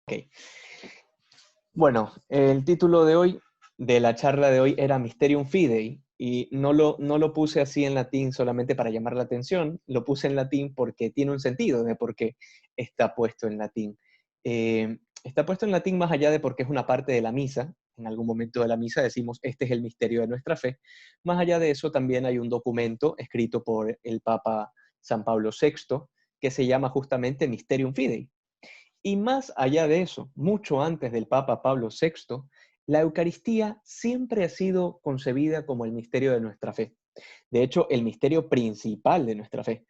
Ok. Bueno, el título de hoy, de la charla de hoy, era Mysterium Fidei, y no lo puse así en latín solamente para llamar la atención, lo puse en latín porque tiene un sentido de por qué está puesto en latín. Está puesto en latín más allá de porque es una parte de la misa. En algún momento de la misa decimos, este es el misterio de nuestra fe. Más allá de eso, también hay un documento escrito por el Papa San Pablo VI que se llama justamente Mysterium Fidei. Y más allá de eso, mucho antes del Papa Pablo VI, la Eucaristía siempre ha sido concebida como el misterio de nuestra fe. De hecho, el misterio principal de nuestra fe.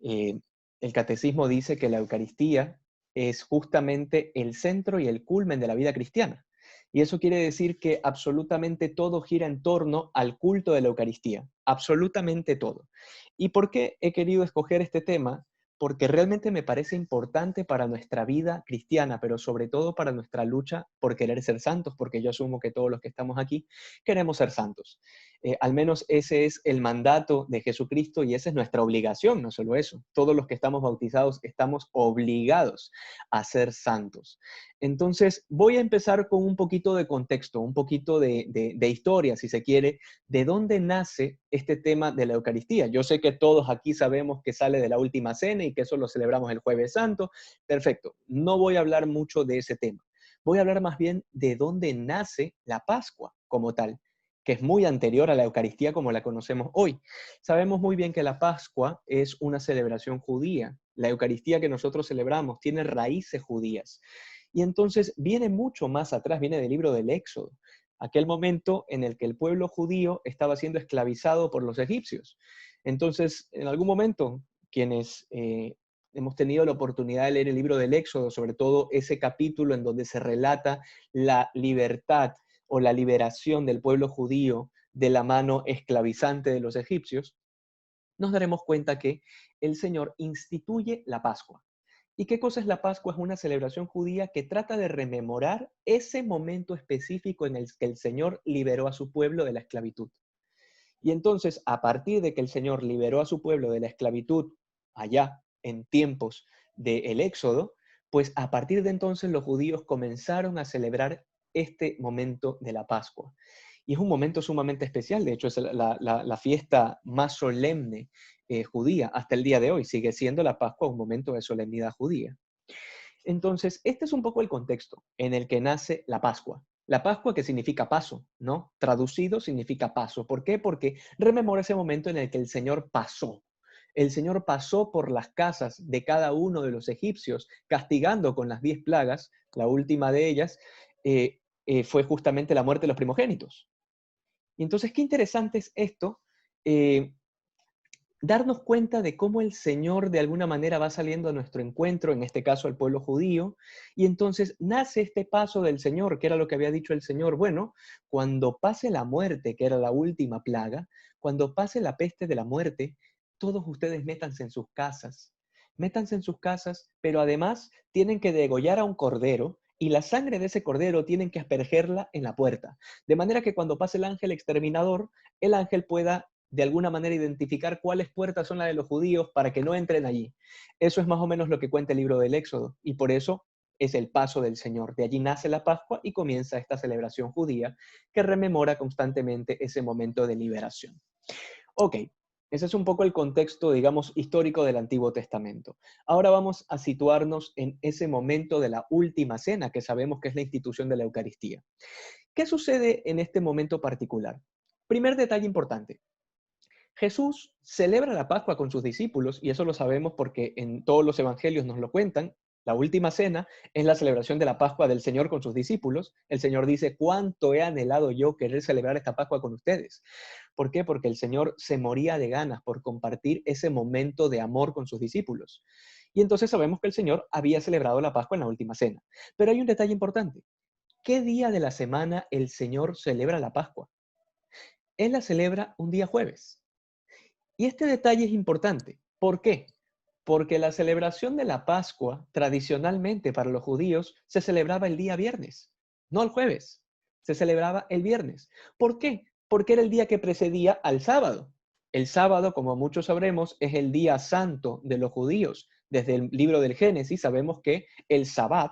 Eh, el catecismo dice que la Eucaristía es justamente el centro y el culmen de la vida cristiana. Y eso quiere decir que absolutamente todo gira en torno al culto de la Eucaristía. Absolutamente todo. ¿Y por qué he querido escoger este tema? Porque realmente me parece importante para nuestra vida cristiana, pero sobre todo para nuestra lucha por querer ser santos, porque yo asumo que todos los que estamos aquí queremos ser santos. Al menos ese es el mandato de Jesucristo y esa es nuestra obligación, no solo eso. Todos los que estamos bautizados estamos obligados a ser santos. Entonces, voy a empezar con un poquito de contexto, un poquito de historia, si se quiere, de dónde nace este tema de la Eucaristía. Yo sé que todos aquí sabemos que sale de la Última Cena y que eso lo celebramos el Jueves Santo. Perfecto, no voy a hablar mucho de ese tema. Voy a hablar más bien de dónde nace la Pascua como tal, que es muy anterior a la Eucaristía como la conocemos hoy. Sabemos muy bien que la Pascua es una celebración judía. La Eucaristía que nosotros celebramos tiene raíces judías. Y entonces viene mucho más atrás, viene del libro del Éxodo, aquel momento en el que el pueblo judío estaba siendo esclavizado por los egipcios. Entonces, en algún momento, quienes hemos tenido la oportunidad de leer el libro del Éxodo, sobre todo ese capítulo en donde se relata la libertad o la liberación del pueblo judío de la mano esclavizante de los egipcios, nos daremos cuenta que el Señor instituye la Pascua. ¿Y qué cosa es la Pascua? Es una celebración judía que trata de rememorar ese momento específico en el que el Señor liberó a su pueblo de la esclavitud. Y entonces, a partir de que el Señor liberó a su pueblo de la esclavitud, allá en tiempos del Éxodo, pues a partir de entonces los judíos comenzaron a celebrar este momento de la Pascua. Y es un momento sumamente especial, de hecho es la fiesta más solemne judía hasta el día de hoy, sigue siendo la Pascua un momento de solemnidad judía. Entonces, este es un poco el contexto en el que nace la Pascua. La Pascua que significa paso, ¿no? Traducido significa paso. ¿Por qué? Porque rememora ese momento en el que el Señor pasó. El Señor pasó por las casas de cada uno de los egipcios, castigando con las 10 plagas. La última de ellas fue justamente la muerte de los primogénitos. Y entonces, qué interesante es esto, eh, darnos cuenta de cómo el Señor de alguna manera va saliendo a nuestro encuentro, en este caso al pueblo judío, y entonces nace este paso del Señor, que era lo que había dicho el Señor. Bueno, cuando pase la muerte, que era la última plaga, cuando pase la peste de la muerte, todos ustedes métanse en sus casas, pero además tienen que degollar a un cordero, y la sangre de ese cordero tienen que aspergerla en la puerta, de manera que cuando pase el ángel exterminador, el ángel pueda de alguna manera identificar cuáles puertas son las de los judíos para que no entren allí. Eso es más o menos lo que cuenta el libro del Éxodo, y por eso es el paso del Señor. De allí nace la Pascua y comienza esta celebración judía que rememora constantemente ese momento de liberación. Ok, ese es un poco el contexto, digamos, histórico del Antiguo Testamento. Ahora vamos a situarnos en ese momento de la última cena, que sabemos que es la institución de la Eucaristía. ¿Qué sucede en este momento particular? Primer detalle importante. Jesús celebra la Pascua con sus discípulos, y eso lo sabemos porque en todos los evangelios nos lo cuentan. La última cena es la celebración de la Pascua del Señor con sus discípulos. El Señor dice, ¿cuánto he anhelado yo querer celebrar esta Pascua con ustedes? ¿Por qué? Porque el Señor se moría de ganas por compartir ese momento de amor con sus discípulos. Y entonces sabemos que el Señor había celebrado la Pascua en la última cena. Pero hay un detalle importante. ¿Qué día de la semana el Señor celebra la Pascua? Él la celebra un día jueves. Y este detalle es importante. ¿Por qué? Porque la celebración de la Pascua, tradicionalmente para los judíos, se celebraba el día viernes, no el jueves. Se celebraba el viernes. ¿Por qué? Porque era el día que precedía al sábado. El sábado, como muchos sabremos, es el día santo de los judíos. Desde el libro del Génesis sabemos que el Sabbat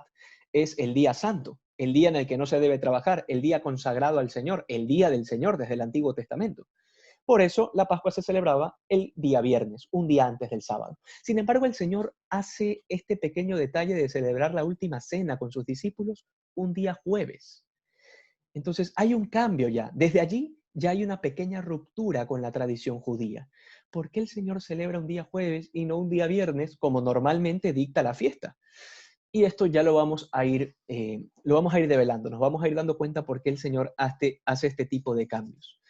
es el día santo, el día en el que no se debe trabajar, el día consagrado al Señor, el día del Señor desde el Antiguo Testamento. Por eso la Pascua se celebraba el día viernes, un día antes del sábado. Sin embargo, el Señor hace este pequeño detalle de celebrar la última cena con sus discípulos un día jueves. Entonces hay un cambio ya. Desde allí ya hay una pequeña ruptura con la tradición judía. ¿Por qué el Señor celebra un día jueves y no un día viernes como normalmente dicta la fiesta? Y esto ya lo vamos a ir develando, nos vamos a ir dando cuenta por qué el Señor hace este tipo de cambios.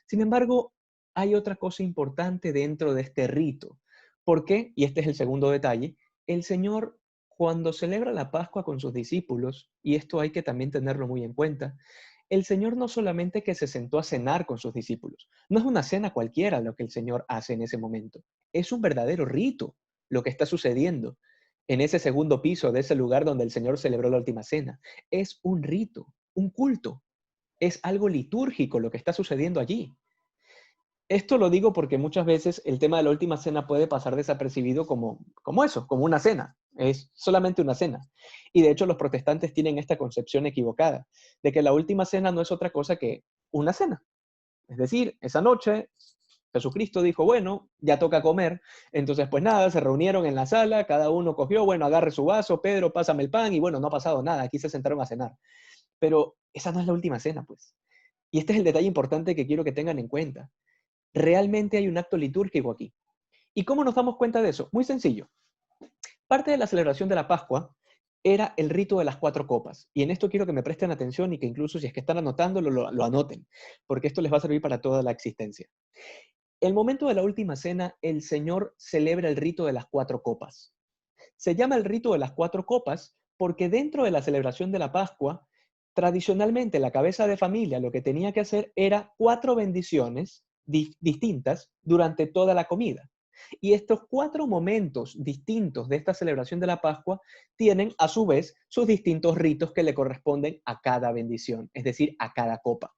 Sin embargo, hay otra cosa importante dentro de este rito. ¿Por qué? Y este es el segundo detalle. El Señor, cuando celebra la Pascua con sus discípulos, y esto hay que también tenerlo muy en cuenta, el Señor no solamente que se sentó a cenar con sus discípulos, no es una cena cualquiera lo que el Señor hace en ese momento, es un verdadero rito lo que está sucediendo en ese segundo piso de ese lugar donde el Señor celebró la última cena. Es un rito, un culto, es algo litúrgico lo que está sucediendo allí. Esto lo digo porque muchas veces el tema de la última cena puede pasar desapercibido como eso, como una cena. Es solamente una cena. Y de hecho los protestantes tienen esta concepción equivocada de que la última cena no es otra cosa que una cena. Es decir, esa noche Jesucristo dijo, bueno, ya toca comer. Entonces, pues nada, se reunieron en la sala, cada uno cogió, bueno, agarre su vaso, Pedro, pásame el pan, y bueno, no ha pasado nada, aquí se sentaron a cenar. Pero esa no es la última cena, pues. Y este es el detalle importante que quiero que tengan en cuenta. Realmente hay un acto litúrgico aquí. ¿Y cómo nos damos cuenta de eso? Muy sencillo. Parte de la celebración de la Pascua era el rito de las cuatro copas. Y en esto quiero que me presten atención y que incluso si es que están anotando, lo anoten, porque esto les va a servir para toda la existencia. El momento de la última cena, el Señor celebra el rito de las cuatro copas. Se llama el rito de las cuatro copas porque dentro de la celebración de la Pascua, tradicionalmente la cabeza de familia lo que tenía que hacer era cuatro bendiciones distintas durante toda la comida. Y estos cuatro momentos distintos de esta celebración de la Pascua tienen a su vez sus distintos ritos que le corresponden a cada bendición, es decir, a cada copa.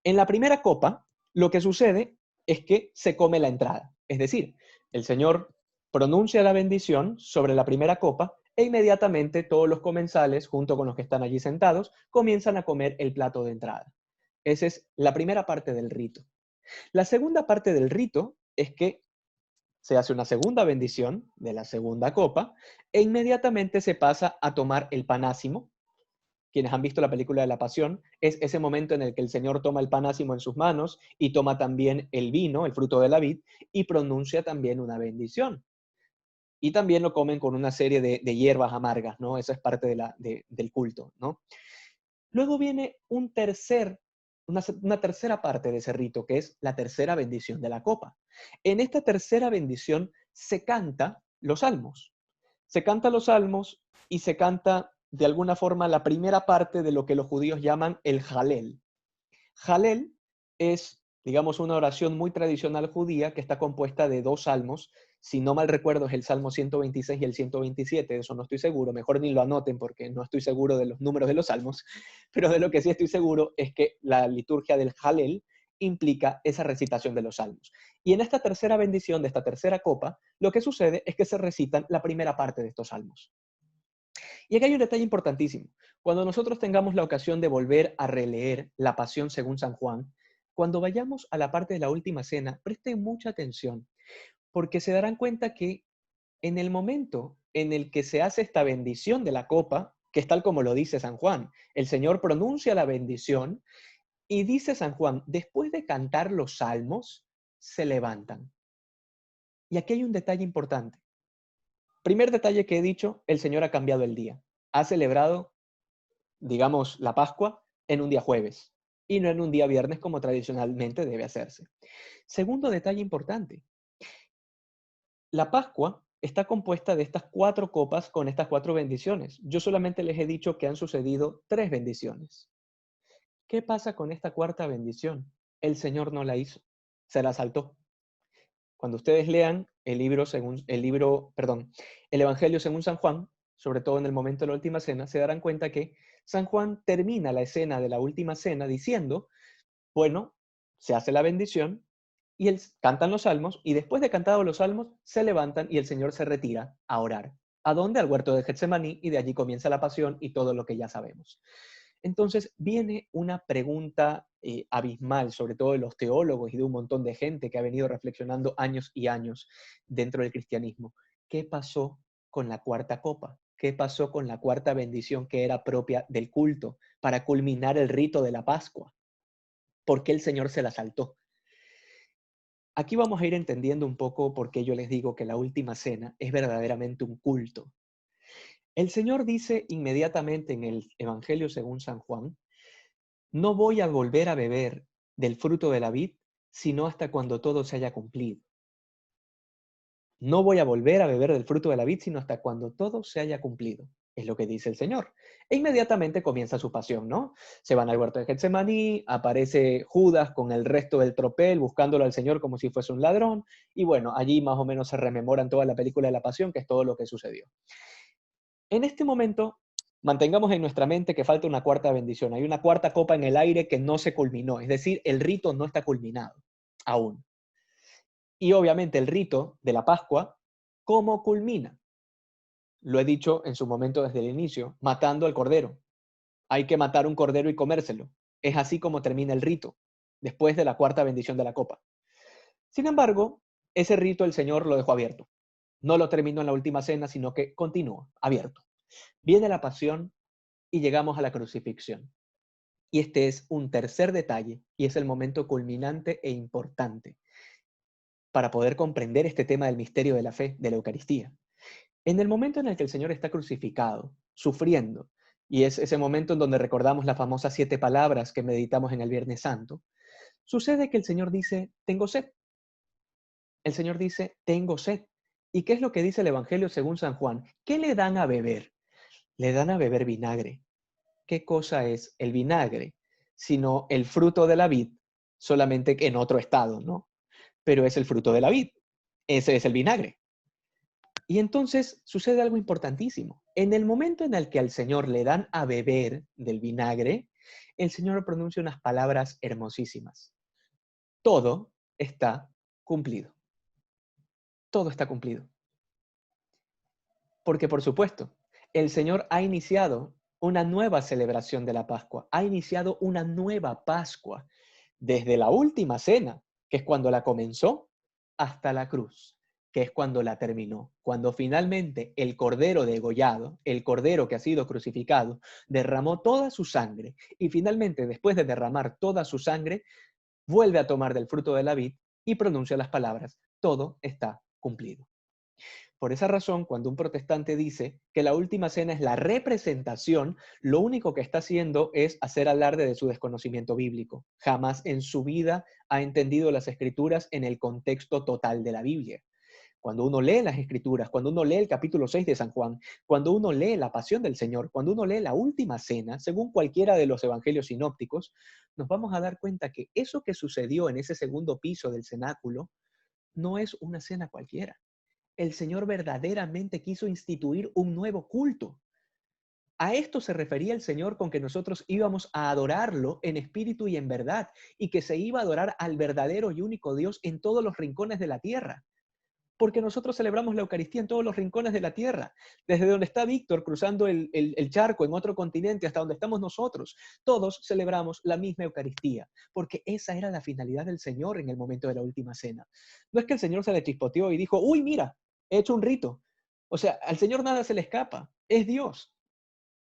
En la primera copa, lo que sucede es que se come la entrada. Es decir, el Señor pronuncia la bendición sobre la primera copa e inmediatamente todos los comensales, junto con los que están allí sentados, comienzan a comer el plato de entrada. Esa es la primera parte del rito. La segunda parte del rito es que se hace una segunda bendición de la segunda copa e inmediatamente se pasa a tomar el panásimo. Quienes han visto la película de la Pasión, es ese momento en el que el Señor toma el panásimo en sus manos y toma también el vino, el fruto de la vid, y pronuncia también una bendición. Y también lo comen con una serie de hierbas amargas, ¿no? Eso es parte del culto, ¿no? Luego viene una tercera parte de ese rito, que es la tercera bendición de la copa. En esta tercera bendición se canta los salmos. Se canta los salmos y se canta de alguna forma la primera parte de lo que los judíos llaman el Jalel. Jalel es, digamos, una oración muy tradicional judía que está compuesta de dos salmos. Si no mal recuerdo es el Salmo 126 y el 127, de eso no estoy seguro, mejor ni lo anoten porque no estoy seguro de los números de los salmos, pero de lo que sí estoy seguro es que la liturgia del Jalel implica esa recitación de los salmos. Y en esta tercera bendición de esta tercera copa, lo que sucede es que se recitan la primera parte de estos salmos. Y aquí hay un detalle importantísimo. Cuando nosotros tengamos la ocasión de volver a releer la Pasión según San Juan, cuando vayamos a la parte de la última cena, presten mucha atención, porque se darán cuenta que en el momento en el que se hace esta bendición de la copa, que es tal como lo dice San Juan, el Señor pronuncia la bendición y dice San Juan, después de cantar los salmos, se levantan. Y aquí hay un detalle importante. Primer detalle que he dicho, el Señor ha cambiado el día. Ha celebrado, digamos, la Pascua en un día jueves y no en un día viernes como tradicionalmente debe hacerse. Segundo detalle importante. La Pascua está compuesta de estas cuatro copas con estas cuatro bendiciones. Yo solamente les he dicho que han sucedido tres bendiciones. ¿Qué pasa con esta cuarta bendición? El Señor no la hizo, se la saltó. Cuando ustedes lean el Evangelio según San Juan, sobre todo en el momento de la última cena, se darán cuenta que San Juan termina la escena de la última cena diciendo, bueno, se hace la bendición y cantan los salmos y después de cantados los salmos se levantan y el Señor se retira a orar. ¿A dónde? Al huerto de Getsemaní, y de allí comienza la pasión y todo lo que ya sabemos. Entonces viene una pregunta abismal, sobre todo de los teólogos y de un montón de gente que ha venido reflexionando años y años dentro del cristianismo. ¿Qué pasó con la cuarta copa? ¿Qué pasó con la cuarta bendición que era propia del culto para culminar el rito de la Pascua? ¿Por qué el Señor se la saltó? Aquí vamos a ir entendiendo un poco por qué yo les digo que la última cena es verdaderamente un culto. El Señor dice inmediatamente en el Evangelio según San Juan: no voy a volver a beber del fruto de la vid, sino hasta cuando todo se haya cumplido. No voy a volver a beber del fruto de la vid, sino hasta cuando todo se haya cumplido. Es lo que dice el Señor. E inmediatamente comienza su pasión, ¿no? Se van al huerto de Getsemaní, aparece Judas con el resto del tropel buscándolo al Señor como si fuese un ladrón, y bueno, allí más o menos se rememoran toda la película de la pasión, que es todo lo que sucedió. En este momento, mantengamos en nuestra mente que falta una cuarta bendición. Hay una cuarta copa en el aire que no se culminó, es decir, el rito no está culminado aún. Y obviamente el rito de la Pascua, ¿cómo culmina? Lo he dicho en su momento desde el inicio, matando al cordero. Hay que matar un cordero y comérselo. Es así como termina el rito, después de la cuarta bendición de la copa. Sin embargo, ese rito el Señor lo dejó abierto. No lo terminó en la última cena, sino que continúa abierto. Viene la pasión y llegamos a la crucifixión. Y este es un tercer detalle, y es el momento culminante e importante para poder comprender este tema del misterio de la fe, de la Eucaristía. En el momento en el que el Señor está crucificado, sufriendo, y es ese momento en donde recordamos las famosas 7 palabras que meditamos en el Viernes Santo, sucede que el Señor dice: tengo sed. El Señor dice: tengo sed. ¿Y qué es lo que dice el Evangelio según San Juan? ¿Qué le dan a beber? Le dan a beber vinagre. ¿Qué cosa es el vinagre? Sino el fruto de la vid, solamente que en otro estado, ¿no? Pero es el fruto de la vid. Ese es el vinagre. Y entonces sucede algo importantísimo. En el momento en el que al Señor le dan a beber del vinagre, el Señor pronuncia unas palabras hermosísimas. Todo está cumplido. Todo está cumplido. Porque, por supuesto, el Señor ha iniciado una nueva celebración de la Pascua, ha iniciado una nueva Pascua, desde la última cena, que es cuando la comenzó, hasta la cruz, que es cuando la terminó, cuando finalmente el cordero degollado, el cordero que ha sido crucificado, derramó toda su sangre y finalmente, después de derramar toda su sangre, vuelve a tomar del fruto de la vid y pronuncia las palabras: todo está cumplido. Por esa razón, cuando un protestante dice que la última cena es la representación, lo único que está haciendo es hacer alarde de su desconocimiento bíblico. Jamás en su vida ha entendido las escrituras en el contexto total de la Biblia. Cuando uno lee las escrituras, cuando uno lee el capítulo 6 de San Juan, cuando uno lee la pasión del Señor, cuando uno lee la última cena, según cualquiera de los evangelios sinópticos, nos vamos a dar cuenta que eso que sucedió en ese segundo piso del cenáculo no es una cena cualquiera. El Señor verdaderamente quiso instituir un nuevo culto. A esto se refería el Señor con que nosotros íbamos a adorarlo en espíritu y en verdad, y que se iba a adorar al verdadero y único Dios en todos los rincones de la tierra. Porque nosotros celebramos la Eucaristía en todos los rincones de la tierra, desde donde está Víctor cruzando el charco en otro continente hasta donde estamos nosotros. Todos celebramos la misma Eucaristía, porque esa era la finalidad del Señor en el momento de la última cena. No es que el Señor se le chispoteó y dijo: uy, mira, he hecho un rito. O sea, al Señor nada se le escapa, es Dios.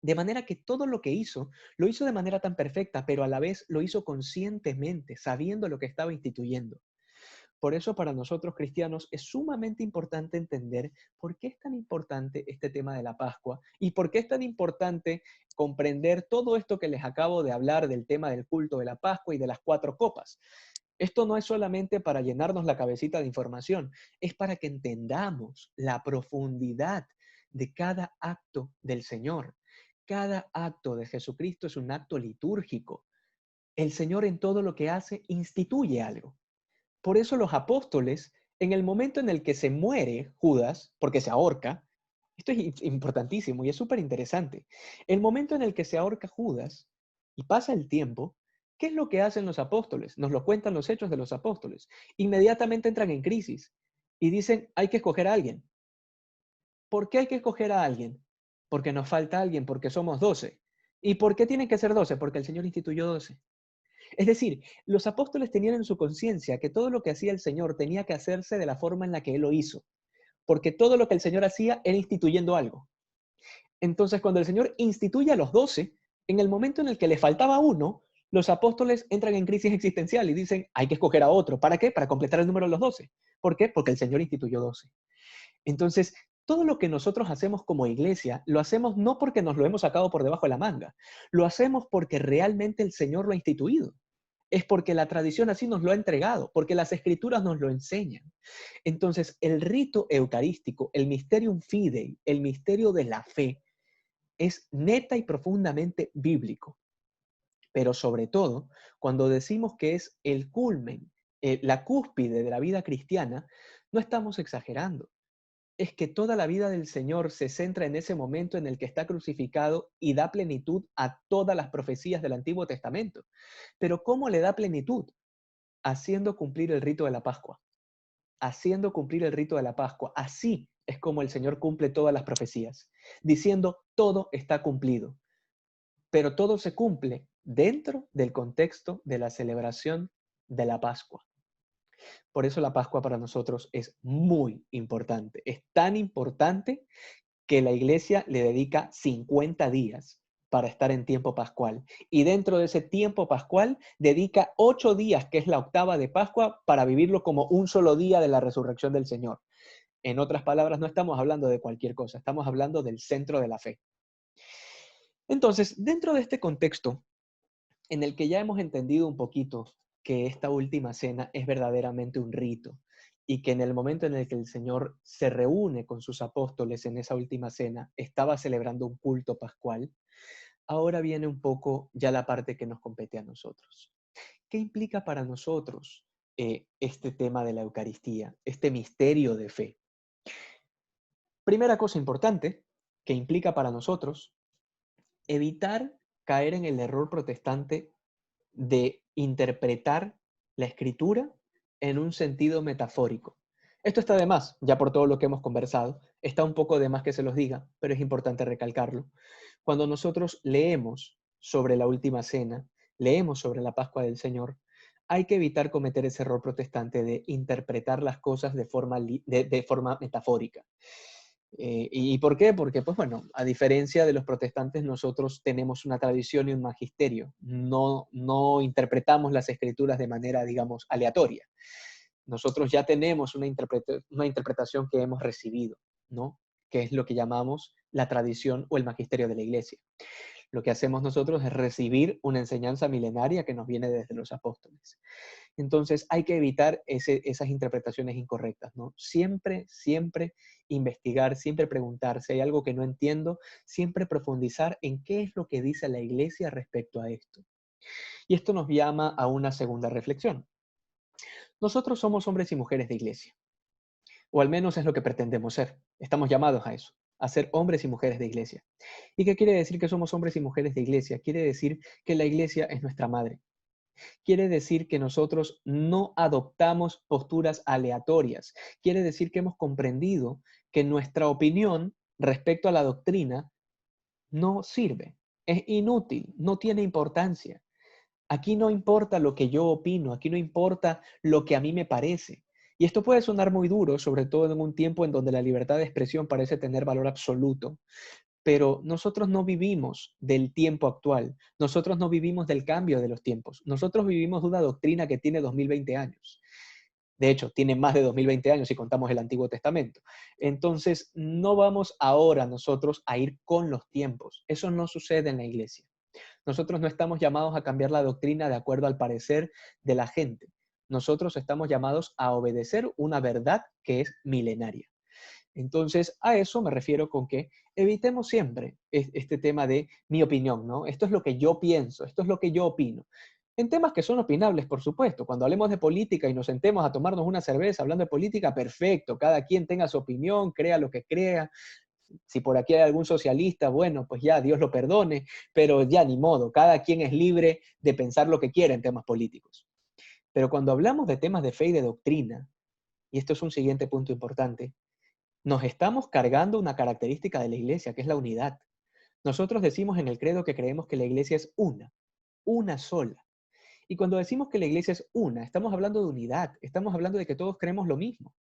De manera que todo lo que hizo, lo hizo de manera tan perfecta, pero a la vez lo hizo conscientemente, sabiendo lo que estaba instituyendo. Por eso para nosotros cristianos es sumamente importante entender por qué es tan importante este tema de la Pascua y por qué es tan importante comprender todo esto que les acabo de hablar del tema del culto de la Pascua y de las 4 copas. Esto no es solamente para llenarnos la cabecita de información, es para que entendamos la profundidad de cada acto del Señor. Cada acto de Jesucristo es un acto litúrgico. El Señor en todo lo que hace instituye algo. Por eso los apóstoles, en el momento en el que se muere Judas, porque se ahorca, esto es importantísimo y es súper interesante, el momento en el que se ahorca Judas y pasa el tiempo, ¿qué es lo que hacen los apóstoles? Nos lo cuentan los hechos de los apóstoles. Inmediatamente entran en crisis y dicen: hay que escoger a alguien. ¿Por qué hay que escoger a alguien? Porque nos falta alguien, porque somos 12. ¿Y por qué tienen que ser 12? Porque el Señor instituyó 12. Es decir, los apóstoles tenían en su conciencia que todo lo que hacía el Señor tenía que hacerse de la forma en la que Él lo hizo, porque todo lo que el Señor hacía era instituyendo algo. Entonces, cuando el Señor instituye a los 12, en el momento en el que le faltaba uno, los apóstoles entran en crisis existencial y dicen, hay que escoger a otro. ¿Para qué? Para completar el número de los 12. ¿Por qué? Porque el Señor instituyó 12. Entonces, todo lo que nosotros hacemos como iglesia, lo hacemos no porque nos lo hemos sacado por debajo de la manga, lo hacemos porque realmente el Señor lo ha instituido. Es porque la tradición así nos lo ha entregado, porque las escrituras nos lo enseñan. Entonces, el rito eucarístico, el mysterium fidei, el misterio de la fe, es neta y profundamente bíblico. Pero sobre todo, cuando decimos que es el culmen, la cúspide de la vida cristiana, no estamos exagerando. Es que toda la vida del Señor se centra en ese momento en el que está crucificado y da plenitud a todas las profecías del Antiguo Testamento. Pero ¿cómo le da plenitud? Haciendo cumplir el rito de la Pascua. Haciendo cumplir el rito de la Pascua. Así es como el Señor cumple todas las profecías, diciendo todo está cumplido. Pero todo se cumple dentro del contexto de la celebración de la Pascua. Por eso la Pascua para nosotros es muy importante. Es tan importante que la iglesia le dedica 50 días para estar en tiempo pascual. Y dentro de ese tiempo pascual dedica 8 días, que es la octava de Pascua, para vivirlo como un solo día de la resurrección del Señor. En otras palabras, no estamos hablando de cualquier cosa, estamos hablando del centro de la fe. Entonces, dentro de este contexto, en el que ya hemos entendido un poquito que esta última cena es verdaderamente un rito y que en el momento en el que el Señor se reúne con sus apóstoles en esa última cena, estaba celebrando un culto pascual, ahora viene un poco ya la parte que nos compete a nosotros. ¿Qué implica para nosotros este tema de la Eucaristía, este misterio de fe? Primera cosa importante que implica para nosotros, evitar caer en el error protestante de interpretar la escritura en un sentido metafórico. Esto está de más, ya por todo lo que hemos conversado, está un poco de más que se los diga, pero es importante recalcarlo. Cuando nosotros leemos sobre la última cena, leemos sobre la Pascua del Señor, hay que evitar cometer ese error protestante de interpretar las cosas de forma metafórica. ¿Y por qué? Porque, pues bueno, a diferencia de los protestantes, nosotros tenemos una tradición y un magisterio. No interpretamos las escrituras de manera, digamos, aleatoria. Nosotros ya tenemos una interpretación que hemos recibido, ¿no? Que es lo que llamamos la tradición o el magisterio de la iglesia. Lo que hacemos nosotros es recibir una enseñanza milenaria que nos viene desde los apóstoles. Entonces hay que evitar esas interpretaciones incorrectas, ¿no? Siempre investigar, siempre preguntar si hay algo que no entiendo, siempre profundizar en qué es lo que dice la iglesia respecto a esto. Y esto nos llama a una segunda reflexión. Nosotros somos hombres y mujeres de iglesia, o al menos es lo que pretendemos ser. Estamos llamados a ser hombres y mujeres de iglesia. ¿Y qué quiere decir que somos hombres y mujeres de iglesia? Quiere decir que la iglesia es nuestra madre. Quiere decir que nosotros no adoptamos posturas aleatorias. Quiere decir que hemos comprendido que nuestra opinión respecto a la doctrina no sirve, es inútil, no tiene importancia. Aquí no importa lo que yo opino, aquí no importa lo que a mí me parece. Y esto puede sonar muy duro, sobre todo en un tiempo en donde la libertad de expresión parece tener valor absoluto, pero nosotros no vivimos del tiempo actual, nosotros no vivimos del cambio de los tiempos, nosotros vivimos de una doctrina que tiene 2020 años. De hecho, tiene más de 2020 años si contamos el Antiguo Testamento. Entonces, no vamos ahora nosotros a ir con los tiempos. Eso no sucede en la iglesia. Nosotros no estamos llamados a cambiar la doctrina de acuerdo al parecer de la gente. Nosotros estamos llamados a obedecer una verdad que es milenaria. Entonces, a eso me refiero con que evitemos siempre este tema de mi opinión, ¿no? Esto es lo que yo pienso, esto es lo que yo opino. En temas que son opinables, por supuesto. Cuando hablemos de política y nos sentemos a tomarnos una cerveza hablando de política, perfecto. Cada quien tenga su opinión, crea lo que crea. Si por aquí hay algún socialista, bueno, pues ya Dios lo perdone, pero ya ni modo. Cada quien es libre de pensar lo que quiera en temas políticos. Pero cuando hablamos de temas de fe y de doctrina, y esto es un siguiente punto importante, Nos estamos cargando una característica de la iglesia, que es la unidad. Nosotros decimos en el credo que creemos que la iglesia es una sola. Y cuando decimos que la iglesia es una, estamos hablando de unidad, estamos hablando de que todos creemos lo mismo.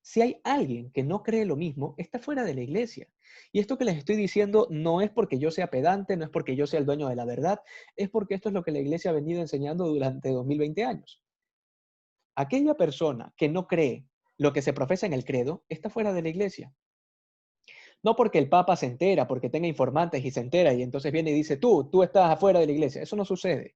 Si hay alguien que no cree lo mismo, está fuera de la iglesia. Y esto que les estoy diciendo no es porque yo sea pedante, no es porque yo sea el dueño de la verdad, es porque esto es lo que la iglesia ha venido enseñando durante 2020 años. Aquella persona que no cree lo que se profesa en el credo, está fuera de la iglesia. No porque el Papa se entera, porque tenga informantes y se entera y entonces viene y dice, tú estás afuera de la iglesia. Eso no sucede.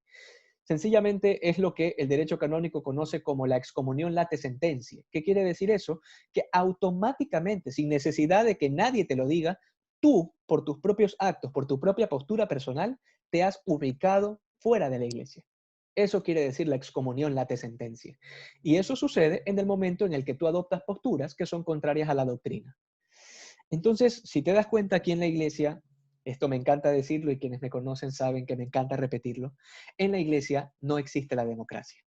Sencillamente es lo que el derecho canónico conoce como la excomunión late sentencia. ¿Qué quiere decir eso? Que automáticamente, sin necesidad de que nadie te lo diga, tú, por tus propios actos, por tu propia postura personal, te has ubicado fuera de la iglesia. Eso quiere decir la excomunión late sentencia. Y eso sucede en el momento en el que tú adoptas posturas que son contrarias a la doctrina. Entonces, si te das cuenta aquí en la iglesia, esto me encanta decirlo y quienes me conocen saben que me encanta repetirlo, en la iglesia no existe la democracia.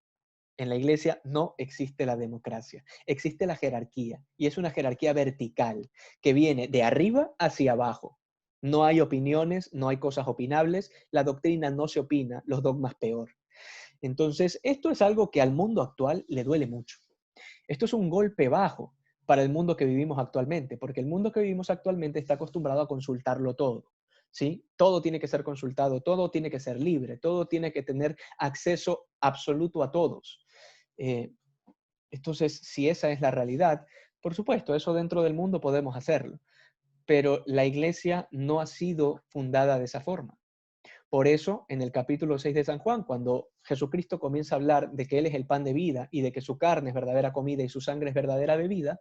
En la iglesia no existe la democracia, existe la jerarquía y es una jerarquía vertical que viene de arriba hacia abajo. No hay opiniones, no hay cosas opinables, la doctrina no se opina, los dogmas peor. Entonces, esto es algo que al mundo actual le duele mucho. Esto es un golpe bajo para el mundo que vivimos actualmente, porque el mundo que vivimos actualmente está acostumbrado a consultarlo todo. ¿Sí? Todo tiene que ser consultado, todo tiene que ser libre, todo tiene que tener acceso absoluto a todos. Eh, entonces, si esa es la realidad, por supuesto, eso dentro del mundo podemos hacerlo, pero la iglesia no ha sido fundada de esa forma. Por eso, en el capítulo 6 de San Juan, cuando Jesucristo comienza a hablar de que Él es el pan de vida y de que su carne es verdadera comida y su sangre es verdadera bebida,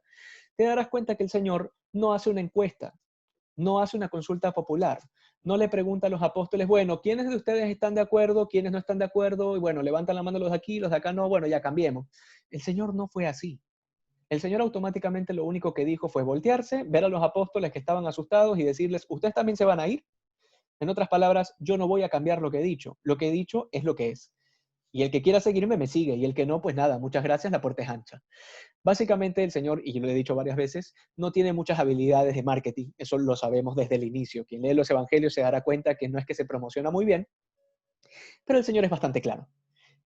te darás cuenta que el Señor no hace una encuesta, no hace una consulta popular, no le pregunta a los apóstoles, bueno, ¿quiénes de ustedes están de acuerdo? ¿Quiénes no están de acuerdo? Y bueno, levantan la mano los de aquí, los de acá no, bueno, ya cambiemos. El Señor no fue así. El Señor automáticamente lo único que dijo fue voltearse, ver a los apóstoles que estaban asustados y decirles, ¿ustedes también se van a ir? En otras palabras, yo no voy a cambiar lo que he dicho. Lo que he dicho es lo que es. Y el que quiera seguirme, me sigue. Y el que no, pues nada, muchas gracias, la puerta es ancha. Básicamente el señor, y yo lo he dicho varias veces, no tiene muchas habilidades de marketing. Eso lo sabemos desde el inicio. Quien lee los evangelios se dará cuenta que no es que se promociona muy bien, pero el señor es bastante claro.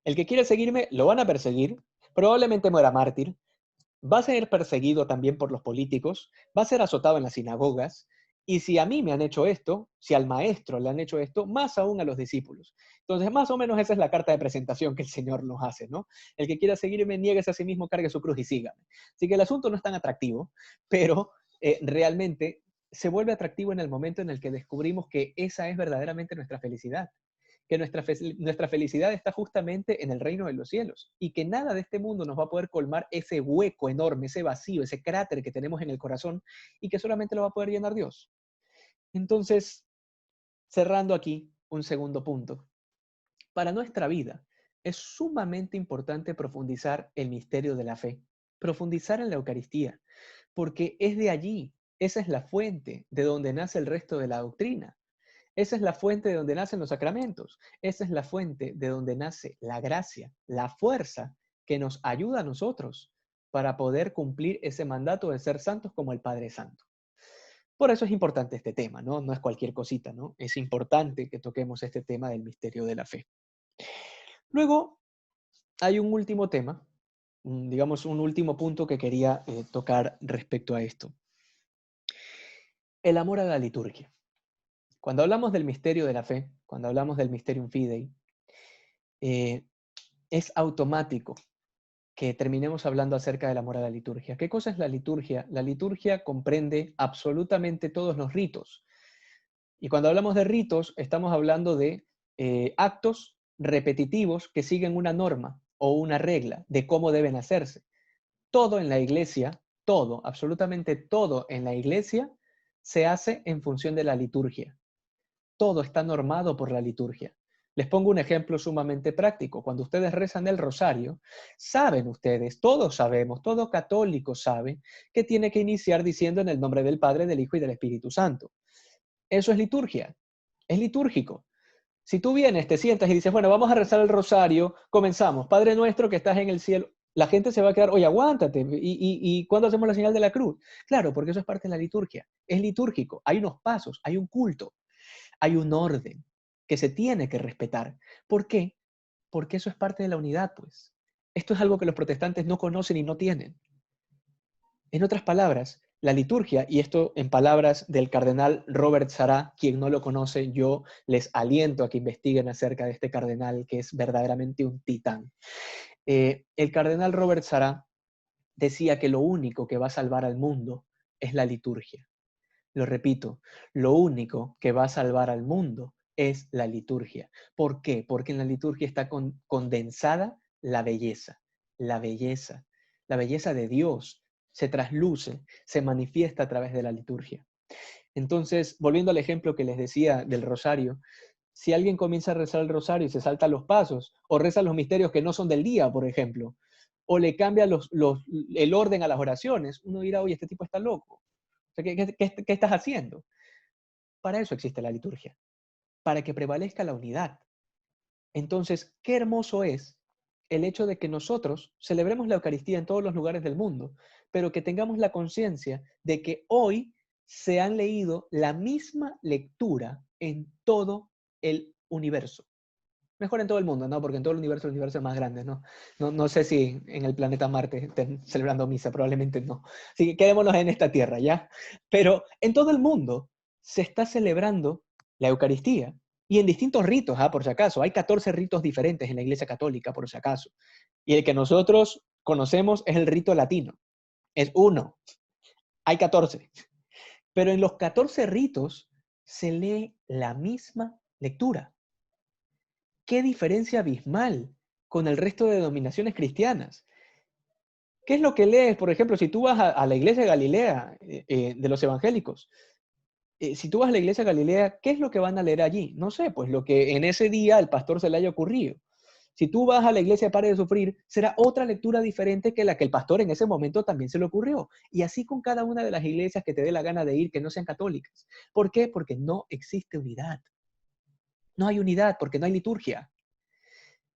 El que quiere seguirme, lo van a perseguir, probablemente muera mártir, va a ser perseguido también por los políticos, va a ser azotado en las sinagogas, y si a mí me han hecho esto, si al maestro le han hecho esto, más aún a los discípulos. Entonces, más o menos esa es la carta de presentación que el Señor nos hace, ¿no? El que quiera seguirme, niéguese a sí mismo, cargue su cruz y sígame. Así que el asunto no es tan atractivo, pero realmente se vuelve atractivo en el momento en el que descubrimos que esa es verdaderamente nuestra felicidad, que nuestra felicidad está justamente en el reino de los cielos y que nada de este mundo nos va a poder colmar ese hueco enorme, ese vacío, ese cráter que tenemos en el corazón y que solamente lo va a poder llenar Dios. Entonces, cerrando aquí un segundo punto. Para nuestra vida es sumamente importante profundizar el misterio de la fe, profundizar en la Eucaristía, porque es de allí, esa es la fuente de donde nace el resto de la doctrina. Esa es la fuente de donde nacen los sacramentos. Esa es la fuente de donde nace la gracia, la fuerza que nos ayuda a nosotros para poder cumplir ese mandato de ser santos como el Padre Santo. Por eso es importante este tema, ¿no? No es cualquier cosita, ¿no? Es importante que toquemos este tema del misterio de la fe. Luego, hay un último tema, digamos un último punto que quería tocar respecto a esto. El amor a la liturgia. Cuando hablamos del misterio de la fe, cuando hablamos del Mysterium Fidei, eh, es automático que terminemos hablando acerca del amor a la liturgia. ¿Qué cosa es la liturgia? La liturgia comprende absolutamente todos los ritos. Y cuando hablamos de ritos, estamos hablando de actos repetitivos que siguen una norma o una regla de cómo deben hacerse. Todo en la iglesia, todo, absolutamente todo en la iglesia, se hace en función de la liturgia. Todo está normado por la liturgia. Les pongo un ejemplo sumamente práctico. Cuando ustedes rezan el rosario, saben ustedes, todos sabemos, todo católico sabe que tiene que iniciar diciendo en el nombre del Padre, del Hijo y del Espíritu Santo. Eso es liturgia, es litúrgico. Si tú vienes, te sientas y dices, bueno, vamos a rezar el rosario, comenzamos. Padre nuestro que estás en el cielo. La gente se va a quedar, oye, aguántate, ¿y cuándo hacemos la señal de la cruz? Claro, porque eso es parte de la liturgia. Es litúrgico, hay unos pasos, hay un culto, hay un orden que se tiene que respetar. ¿Por qué? Porque eso es parte de la unidad, pues. Esto es algo que los protestantes no conocen y no tienen. En otras palabras, la liturgia, y esto en palabras del cardenal Robert Sará, quien no lo conoce, yo les aliento a que investiguen acerca de este cardenal que es verdaderamente un titán. El cardenal Robert Sará decía que lo único que va a salvar al mundo es la liturgia. Lo repito, lo único que va a salvar al mundo es la liturgia. ¿Por qué? Porque en la liturgia está condensada la belleza, la belleza, la belleza de Dios se trasluce, se manifiesta a través de la liturgia. Entonces, volviendo al ejemplo que les decía del rosario, si alguien comienza a rezar el rosario y se salta los pasos, o reza los misterios que no son del día, por ejemplo, o le cambia el orden a las oraciones, uno dirá, oye, este tipo está loco. O sea, ¿qué estás haciendo? Para eso existe la liturgia, para que prevalezca la unidad. Entonces, qué hermoso es el hecho de que nosotros celebremos la Eucaristía en todos los lugares del mundo, pero que tengamos la conciencia de que hoy se han leído la misma lectura en todo el universo. Mejor en todo el mundo, ¿no? Porque en todo el universo es más grande, ¿no? No sé si en el planeta Marte estén celebrando misa, probablemente no. Así que quedémonos en esta tierra, ¿ya? Pero en todo el mundo se está celebrando la Eucaristía y en distintos ritos, por si acaso. Hay 14 ritos diferentes en la Iglesia Católica, por si acaso. Y el que nosotros conocemos es el rito latino. Es uno. Hay 14. Pero en los 14 ritos se lee la misma lectura. ¡Qué diferencia abismal con el resto de denominaciones cristianas! ¿Qué es lo que lees? Por ejemplo, si tú vas a la iglesia de Galilea, de los evangélicos, si tú vas a la iglesia de Galilea, ¿qué es lo que van a leer allí? No sé, pues lo que en ese día al pastor se le haya ocurrido. Si tú vas a la iglesia de Pare de Sufrir, será otra lectura diferente que la que el pastor en ese momento también se le ocurrió. Y así con cada una de las iglesias que te dé la gana de ir, que no sean católicas. ¿Por qué? Porque no existe unidad. No hay unidad porque no hay liturgia.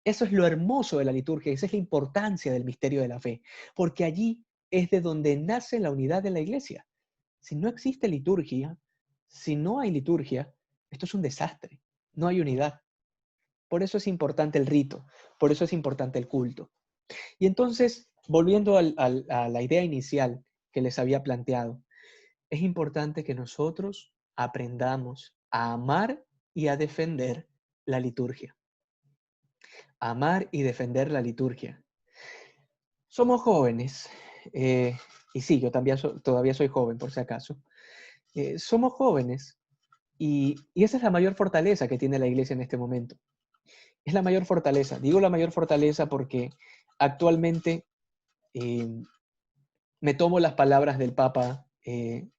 Eso es lo hermoso de la liturgia, esa es la importancia del misterio de la fe, porque allí es de donde nace la unidad de la iglesia. Si no existe liturgia, si no hay liturgia, esto es un desastre, no hay unidad. Por eso es importante el rito, por eso es importante el culto. Y entonces, volviendo a la idea inicial que les había planteado, es importante que nosotros aprendamos a amar y a defender la liturgia. Amar y defender la liturgia. Somos jóvenes, y sí, yo también todavía soy joven, por si acaso. Somos jóvenes y esa es la mayor fortaleza que tiene la iglesia en este momento. Es la mayor fortaleza. Digo la mayor fortaleza porque actualmente eh, me tomo las palabras del Papa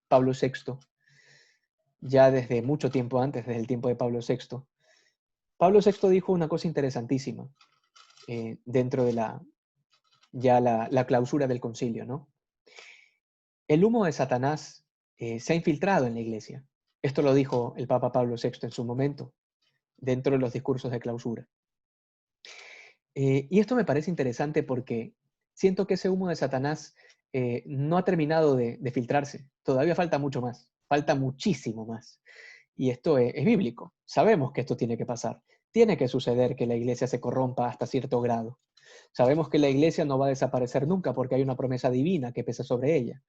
Pablo VI, ya desde mucho tiempo antes, desde el tiempo de Pablo VI. Pablo VI dijo una cosa interesantísima dentro de la clausura del concilio, ¿no? El humo de Satanás se ha infiltrado en la iglesia. Esto lo dijo el Papa Pablo VI en su momento, dentro de los discursos de clausura. Y esto me parece interesante porque siento que ese humo de Satanás no ha terminado de filtrarse. Todavía falta mucho más, falta muchísimo más. Y esto es bíblico. Sabemos que esto tiene que pasar. Tiene que suceder que la iglesia se corrompa hasta cierto grado. Sabemos que la iglesia no va a desaparecer nunca porque hay una promesa divina que pesa sobre ella.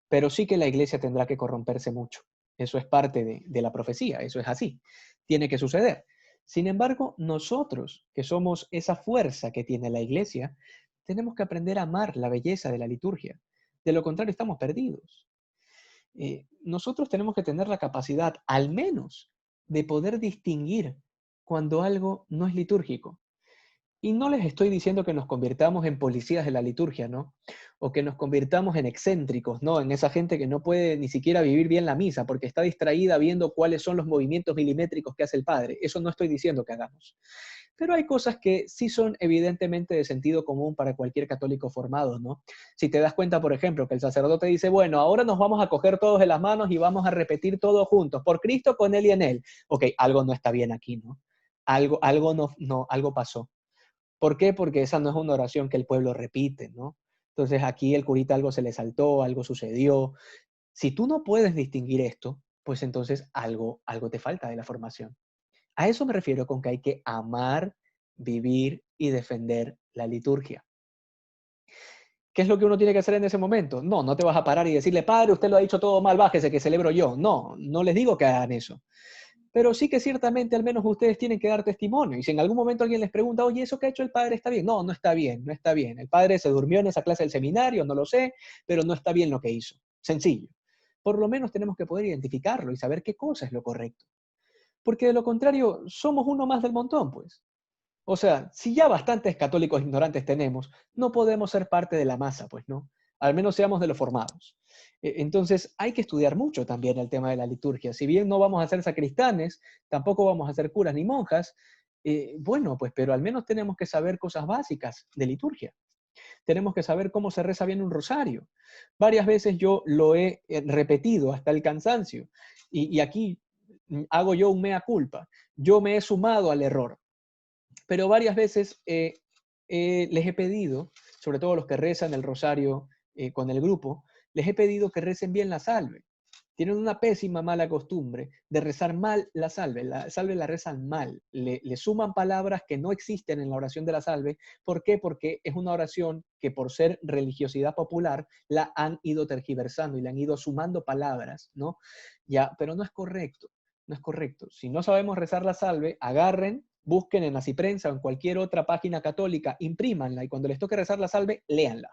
Pero sí que la iglesia tendrá que corromperse mucho. Eso es parte de la profecía, eso es así. Tiene que suceder. Sin embargo, nosotros, que somos esa fuerza que tiene la iglesia, tenemos que aprender a amar la belleza de la liturgia. De lo contrario, estamos perdidos. Nosotros tenemos que tener la capacidad, al menos, de poder distinguir cuando algo no es litúrgico. Y no les estoy diciendo que nos convirtamos en policías de la liturgia, ¿no? O que nos convirtamos en excéntricos, ¿no? En esa gente que no puede ni siquiera vivir bien la misa porque está distraída viendo cuáles son los movimientos milimétricos que hace el padre. Eso no estoy diciendo que hagamos. Pero hay cosas que sí son evidentemente de sentido común para cualquier católico formado, ¿no? Si te das cuenta, por ejemplo, que el sacerdote dice, bueno, ahora nos vamos a coger todos de las manos y vamos a repetir todo juntos, por Cristo, con Él y en Él. Ok, algo no está bien aquí, ¿no? Algo pasó. ¿Por qué? Porque esa no es una oración que el pueblo repite, ¿no? Entonces aquí el curita algo se le saltó, algo sucedió. Si tú no puedes distinguir esto, pues entonces algo te falta de la formación. A eso me refiero con que hay que amar, vivir y defender la liturgia. ¿Qué es lo que uno tiene que hacer en ese momento? No, no te vas a parar y decirle, padre, usted lo ha dicho todo mal, bájese que celebro yo. No, no les digo que hagan eso. Pero sí que ciertamente al menos ustedes tienen que dar testimonio. Y si en algún momento alguien les pregunta, oye, ¿eso que ha hecho el padre está bien? No, no está bien, no está bien. El padre se durmió en esa clase del seminario, no lo sé, pero no está bien lo que hizo. Sencillo. Por lo menos tenemos que poder identificarlo y saber qué cosa es lo correcto. Porque de lo contrario, somos uno más del montón, pues. O sea, si ya bastantes católicos ignorantes tenemos, no podemos ser parte de la masa, pues no. Al menos seamos de los formados. Entonces, hay que estudiar mucho también el tema de la liturgia. Si bien no vamos a ser sacristanes, tampoco vamos a ser curas ni monjas, bueno, pues, pero al menos tenemos que saber cosas básicas de liturgia. Tenemos que saber cómo se reza bien un rosario. Varias veces yo lo he repetido hasta el cansancio. Y aquí hago yo un mea culpa. Yo me he sumado al error, pero varias veces les he pedido, sobre todo los que rezan el rosario con el grupo, les he pedido que recen bien la salve. Tienen una pésima mala costumbre de rezar mal la salve la rezan mal, le suman palabras que no existen en la oración de la salve. ¿Por qué? Porque es una oración que por ser religiosidad popular la han ido tergiversando y le han ido sumando palabras, ¿no? Ya, pero no es correcto, no es correcto. Si no sabemos rezar la salve, agarren, busquen en Asiprensa o en cualquier otra página católica, imprímanla y cuando les toque rezar la salve, léanla,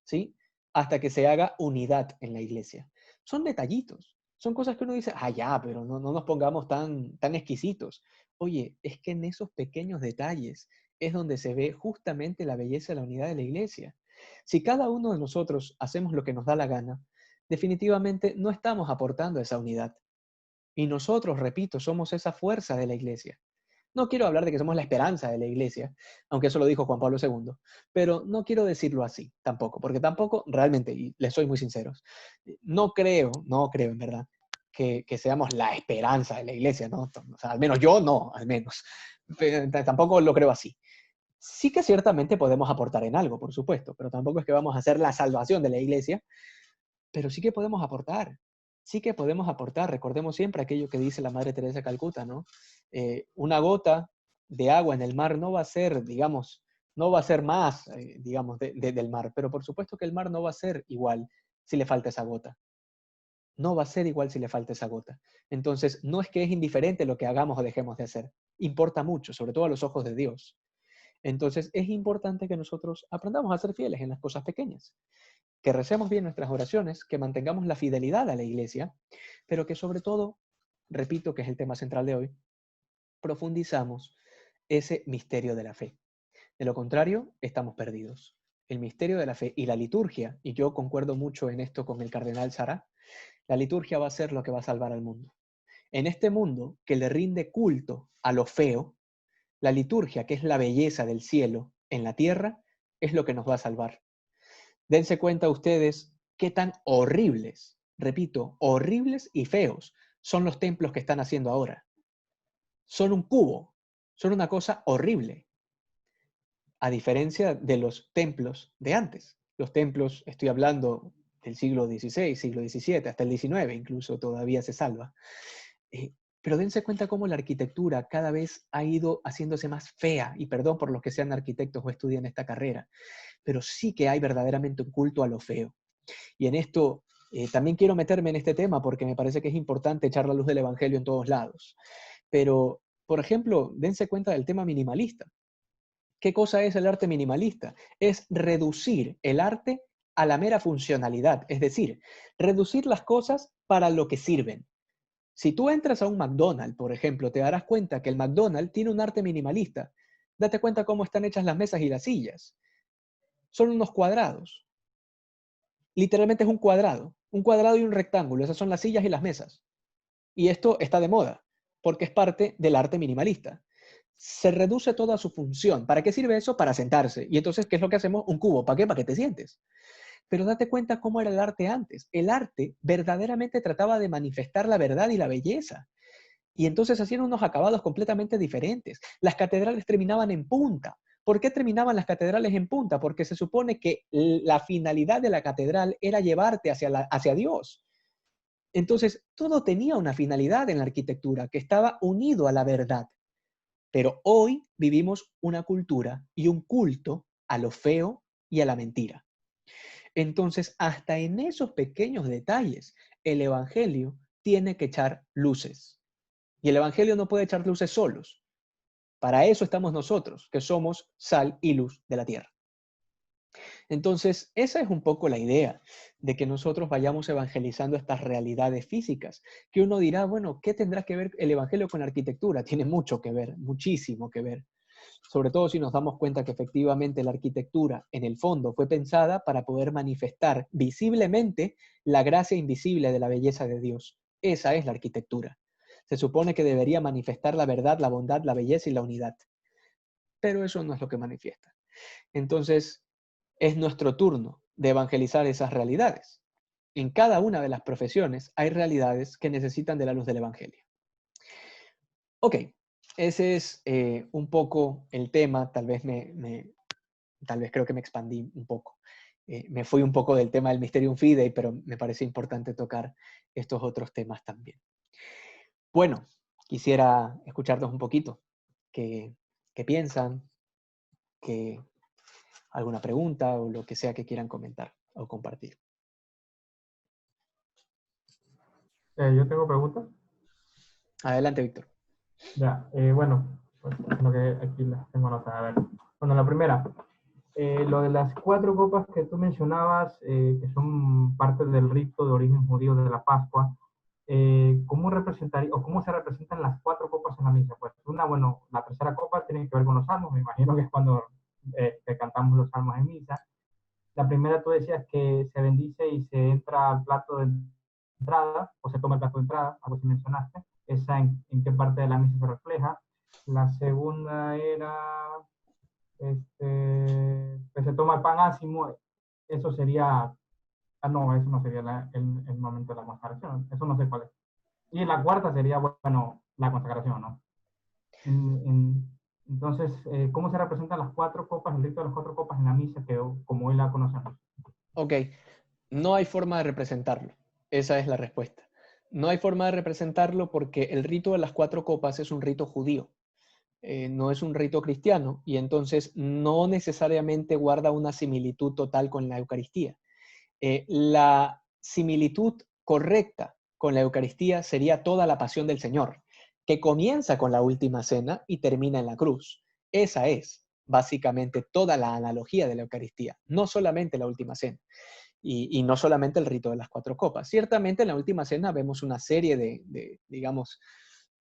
¿sí? Hasta que se haga unidad en la iglesia. Son detallitos, son cosas que uno dice, ah, ya, pero no nos pongamos tan exquisitos. Oye, es que en esos pequeños detalles es donde se ve justamente la belleza de la unidad de la iglesia. Si cada uno de nosotros hacemos lo que nos da la gana, definitivamente no estamos aportando esa unidad. Y nosotros, repito, somos esa fuerza de la iglesia. No quiero hablar de que somos la esperanza de la iglesia, aunque eso lo dijo Juan Pablo II, pero no quiero decirlo así tampoco, porque tampoco realmente, y les soy muy sinceros, no creo en verdad que seamos la esperanza de la iglesia, ¿no? O sea, al menos yo no, al menos. Tampoco lo creo así. Sí que ciertamente podemos aportar en algo, por supuesto, pero tampoco es que vamos a hacer la salvación de la iglesia, pero sí que podemos aportar, sí que podemos aportar. Recordemos siempre aquello que dice la Madre Teresa de Calcuta, ¿no? Una gota de agua en el mar no va a ser, digamos, no va a ser más, digamos, del mar, pero por supuesto que el mar no va a ser igual si le falta esa gota. No va a ser igual si le falta esa gota. Entonces, no es que es indiferente lo que hagamos o dejemos de hacer. Importa mucho, sobre todo a los ojos de Dios. Entonces, es importante que nosotros aprendamos a ser fieles en las cosas pequeñas, que recemos bien nuestras oraciones, que mantengamos la fidelidad a la iglesia, pero que sobre todo, repito que es el tema central de hoy, profundizamos ese misterio de la fe. De lo contrario, estamos perdidos. El misterio de la fe y la liturgia, y yo concuerdo mucho en esto con el cardenal Sará, la liturgia va a ser lo que va a salvar al mundo. En este mundo que le rinde culto a lo feo, la liturgia, que es la belleza del cielo en la tierra, es lo que nos va a salvar. Dense cuenta ustedes qué tan horribles, repito, horribles y feos son los templos que están haciendo ahora. Son un cubo, son una cosa horrible, a diferencia de los templos de antes. Los templos, estoy hablando del siglo XVI, siglo XVII, hasta el XIX incluso todavía se salva. Pero dense cuenta cómo la arquitectura cada vez ha ido haciéndose más fea, y perdón por los que sean arquitectos o estudian esta carrera, pero sí que hay verdaderamente un culto a lo feo. Y en esto también quiero meterme en este tema porque me parece que es importante echar la luz del Evangelio en todos lados. Pero, por ejemplo, dense cuenta del tema minimalista. ¿Qué cosa es el arte minimalista? Es reducir el arte a la mera funcionalidad, es decir, reducir las cosas para lo que sirven. Si tú entras a un McDonald's, por ejemplo, te darás cuenta que el McDonald's tiene un arte minimalista. Date cuenta cómo están hechas las mesas y las sillas. Son unos cuadrados. Literalmente es un cuadrado y un rectángulo. Esas son las sillas y las mesas. Y esto está de moda, porque es parte del arte minimalista. Se reduce toda su función. ¿Para qué sirve eso? Para sentarse. Y entonces, ¿qué es lo que hacemos? Un cubo. ¿Para qué? Para que te sientes. Pero date cuenta cómo era el arte antes. El arte verdaderamente trataba de manifestar la verdad y la belleza. Y entonces hacían unos acabados completamente diferentes. Las catedrales terminaban en punta. ¿Por qué terminaban las catedrales en punta? Porque se supone que la finalidad de la catedral era llevarte hacia Dios. Entonces, todo tenía una finalidad en la arquitectura que estaba unido a la verdad. Pero hoy vivimos una cultura y un culto a lo feo y a la mentira. Entonces, hasta en esos pequeños detalles, el Evangelio tiene que echar luces. Y el Evangelio no puede echar luces solos. Para eso estamos nosotros, que somos sal y luz de la tierra. Entonces, esa es un poco la idea, de que nosotros vayamos evangelizando estas realidades físicas, que uno dirá, bueno, ¿qué tendrá que ver el Evangelio con la arquitectura? Tiene mucho que ver, muchísimo que ver. Sobre todo si nos damos cuenta que efectivamente la arquitectura, en el fondo, fue pensada para poder manifestar visiblemente la gracia invisible de la belleza de Dios. Esa es la arquitectura. Se supone que debería manifestar la verdad, la bondad, la belleza y la unidad. Pero eso no es lo que manifiesta. Entonces, es nuestro turno de evangelizar esas realidades. En cada una de las profesiones hay realidades que necesitan de la luz del Evangelio. Ok, ese es un poco el tema. Tal vez creo que me expandí un poco. Me fui un poco del tema del Mysterium Fidei, pero me parece importante tocar estos otros temas también. Bueno, quisiera escucharlos un poquito. ¿Qué piensan? ¿Alguna pregunta o lo que sea que quieran comentar o compartir? Yo tengo preguntas. Adelante, Víctor. Ya, bueno, pues lo que aquí las tengo anotadas. A ver. Bueno, la primera, lo de las cuatro copas que tú mencionabas, que son parte del rito de origen judío de la Pascua, ¿cómo representaría o cómo se representan las cuatro copas en la misa? Pues una, bueno, la tercera copa tiene que ver con los salmos, me imagino que es cuando cantamos los salmos en misa. La primera tú decías que se bendice y se entra al plato de entrada, o se toma el plato de entrada, algo que mencionaste. Esa en qué parte de la misa se refleja. La segunda era, que se toma el pan ácimo, eso sería, no, eso no sería el momento de la consagración, eso no sé cuál es. Y la cuarta sería, bueno, la consagración, ¿no? Entonces, ¿cómo se representan las cuatro copas, el rito de las cuatro copas en la misa, que como hoy la conocemos? Ok, no hay forma de representarlo. Esa es la respuesta. No hay forma de representarlo porque el rito de las cuatro copas es un rito judío, no es un rito cristiano y entonces no necesariamente guarda una similitud total con la Eucaristía. La similitud correcta con la Eucaristía sería toda la pasión del Señor, que comienza con la última cena y termina en la cruz. Esa es básicamente toda la analogía de la Eucaristía, no solamente la última cena. Y no solamente el rito de las cuatro copas. Ciertamente en la última cena vemos una serie digamos,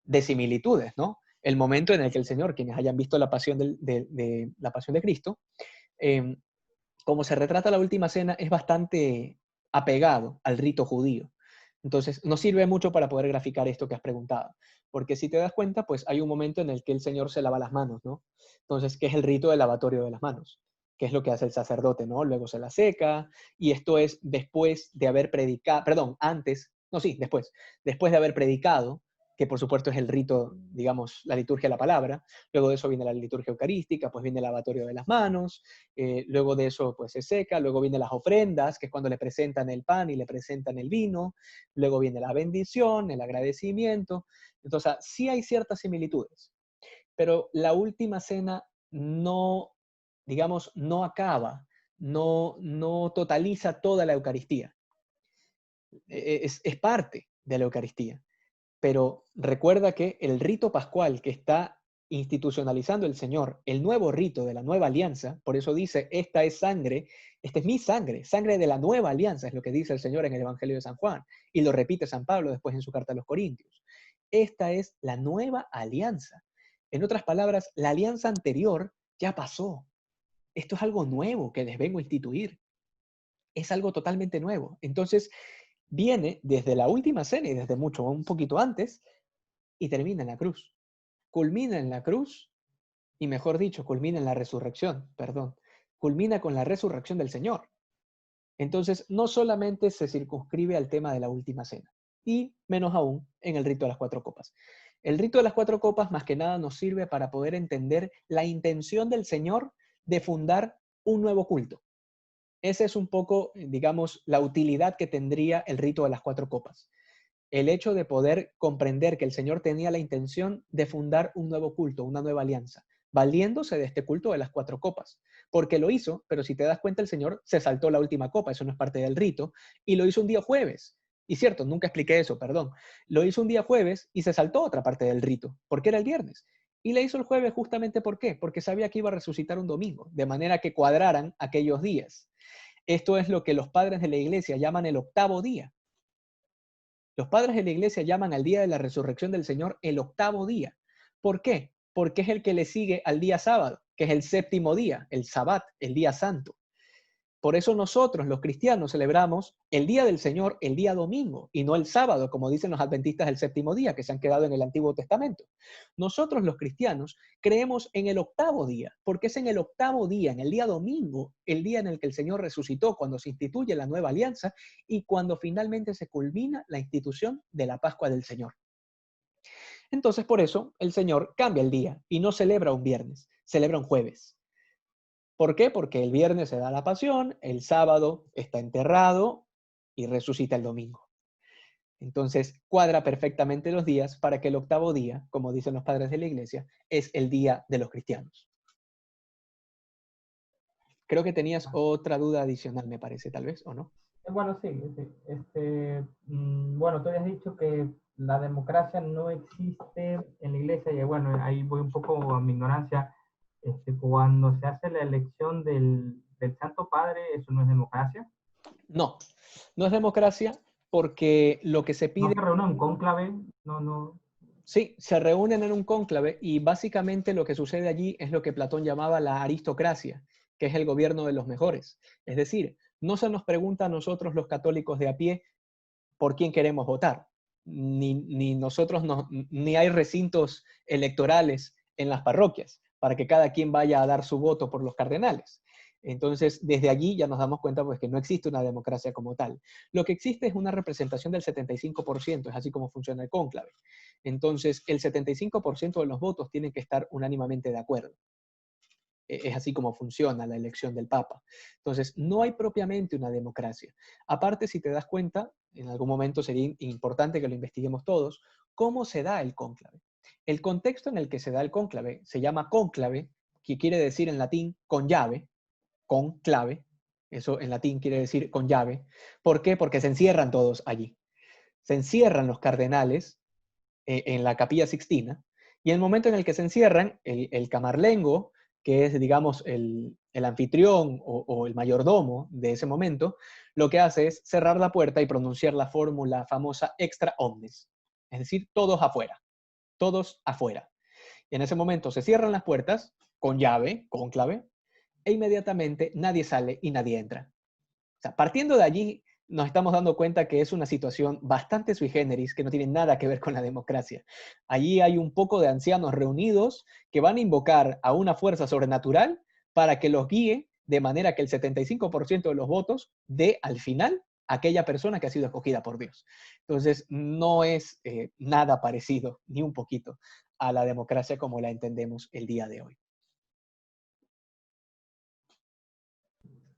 de similitudes, ¿no? El momento en el que el Señor, quienes hayan visto la pasión la pasión de Cristo, eh, como se retrata la última cena, es bastante apegado al rito judío. Entonces, nos sirve mucho para poder graficar esto que has preguntado. Porque si te das cuenta, pues hay un momento en el que el Señor se lava las manos, ¿no? Entonces, ¿qué es el rito del lavatorio de las manos? ¿Qué es lo que hace el sacerdote, ¿no? Luego se la seca, y esto es después de haber predicado, perdón, antes, no, sí, después de haber predicado, que por supuesto es el rito, digamos, la liturgia de la palabra. Luego de eso viene la liturgia eucarística, pues viene el lavatorio de las manos, luego de eso pues se seca, luego vienen las ofrendas, que es cuando le presentan el pan y le presentan el vino, luego viene la bendición, el agradecimiento. Entonces, sí hay ciertas similitudes, pero la última cena no, digamos, no acaba, no totaliza toda la Eucaristía. Es parte de la Eucaristía. Pero recuerda que el rito pascual que está institucionalizando el Señor, el nuevo rito de la nueva alianza, por eso dice, esta es sangre, esta es mi sangre, sangre de la nueva alianza, es lo que dice el Señor en el Evangelio de San Juan, y lo repite San Pablo después en su carta a los Corintios. Esta es la nueva alianza. En otras palabras, la alianza anterior ya pasó. Esto es algo nuevo que les vengo a instituir. Es algo totalmente nuevo. Entonces, viene desde la última cena y desde mucho, un poquito antes, y termina en la cruz. Culmina en la cruz, y mejor dicho, culmina en la resurrección, perdón. Culmina con la resurrección del Señor. Entonces, no solamente se circunscribe al tema de la última cena, y menos aún en el rito de las cuatro copas. El rito de las 4 copas más que nada nos sirve para poder entender la intención del Señor de fundar un nuevo culto. Esa es un poco, digamos, la utilidad que tendría el rito de las 4 copas. El hecho de poder comprender que el Señor tenía la intención de fundar un nuevo culto, una nueva alianza, valiéndose de este culto de las 4 copas. Porque lo hizo, pero si te das cuenta, el Señor se saltó la última copa, eso no es parte del rito, y lo hizo un día jueves. Y cierto, nunca expliqué eso, perdón. Lo hizo un día jueves y se saltó otra parte del rito, porque era el viernes. Y le hizo el jueves justamente ¿por qué? Porque sabía que iba a resucitar un domingo, de manera que cuadraran aquellos días. Esto es lo que los padres de la iglesia llaman el octavo día. Los padres de la iglesia llaman al día de la resurrección del Señor el octavo día. ¿Por qué? Porque es el que le sigue al día sábado, que es el séptimo día, el Sabbat, el día santo. Por eso nosotros, los cristianos, celebramos el día del Señor el día domingo y no el sábado, como dicen los adventistas del séptimo día, que se han quedado en el Antiguo Testamento. Nosotros, los cristianos, creemos en el octavo día, porque es en el octavo día, en el día domingo, el día en el que el Señor resucitó, cuando se instituye la nueva alianza y cuando finalmente se culmina la institución de la Pascua del Señor. Entonces, por eso, el Señor cambia el día y no celebra un viernes, celebra un jueves. ¿Por qué? Porque el viernes se da la pasión, el sábado está enterrado y resucita el domingo. Entonces, cuadra perfectamente los días para que el octavo día, como dicen los padres de la iglesia, es el día de los cristianos. Creo que tenías otra duda adicional, me parece, tal vez, ¿o no? Bueno, sí. Bueno, tú habías dicho que la democracia no existe en la iglesia y bueno, ahí voy un poco a mi ignorancia. Cuando se hace la elección del Santo Padre, ¿eso no es democracia? No, no es democracia porque lo que se No pide... se reúne un cónclave, no. Sí, se reúnen en un cónclave y básicamente lo que sucede allí es lo que Platón llamaba la aristocracia, que es el gobierno de los mejores. Es decir, no se nos pregunta a nosotros los católicos de a pie por quién queremos votar, ni nosotros ni hay recintos electorales en las parroquias para que cada quien vaya a dar su voto por los cardenales. Entonces, desde allí ya nos damos cuenta pues, que no existe una democracia como tal. Lo que existe es una representación del 75%, es así como funciona el cónclave. Entonces, el 75% de los votos tienen que estar unánimemente de acuerdo. Es así como funciona la elección del Papa. Entonces, no hay propiamente una democracia. Aparte, si te das cuenta, en algún momento sería importante que lo investiguemos todos, cómo se da el cónclave. El contexto en el que se da el cónclave se llama cónclave, que quiere decir en latín con llave, con clave. Eso en latín quiere decir con llave. ¿Por qué? Porque se encierran todos allí. Se encierran los cardenales en la Capilla Sixtina, y en el momento en el que se encierran, el camarlengo, que es, digamos, el anfitrión o el mayordomo de ese momento, lo que hace es cerrar la puerta y pronunciar la fórmula famosa extra omnes, es decir, todos afuera, todos afuera. Y en ese momento se cierran las puertas con llave, con clave, e inmediatamente nadie sale y nadie entra. O sea, partiendo de allí, nos estamos dando cuenta que es una situación bastante sui generis, que no tiene nada que ver con la democracia. Allí hay un poco de ancianos reunidos que van a invocar a una fuerza sobrenatural para que los guíe de manera que el 75% de los votos dé al final a aquella persona que ha sido escogida por Dios. Entonces, no es nada parecido, ni un poquito, a la democracia como la entendemos el día de hoy.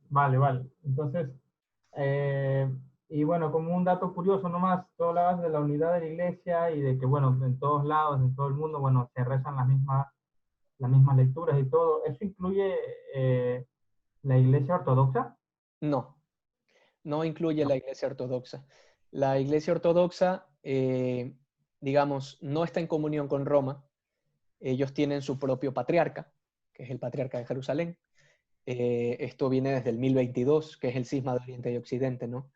Vale. Entonces, y bueno, como un dato curioso nomás, tú hablabas de la unidad de la iglesia y de que, bueno, en todos lados, en todo el mundo, bueno, se rezan las mismas lecturas y todo. ¿Eso incluye la iglesia ortodoxa? No, no incluye No. la Iglesia Ortodoxa. La Iglesia Ortodoxa, digamos, no está en comunión con Roma. Ellos tienen su propio patriarca, que es el patriarca de Jerusalén. Esto viene desde el 1022, que es el cisma de Oriente y Occidente, ¿no?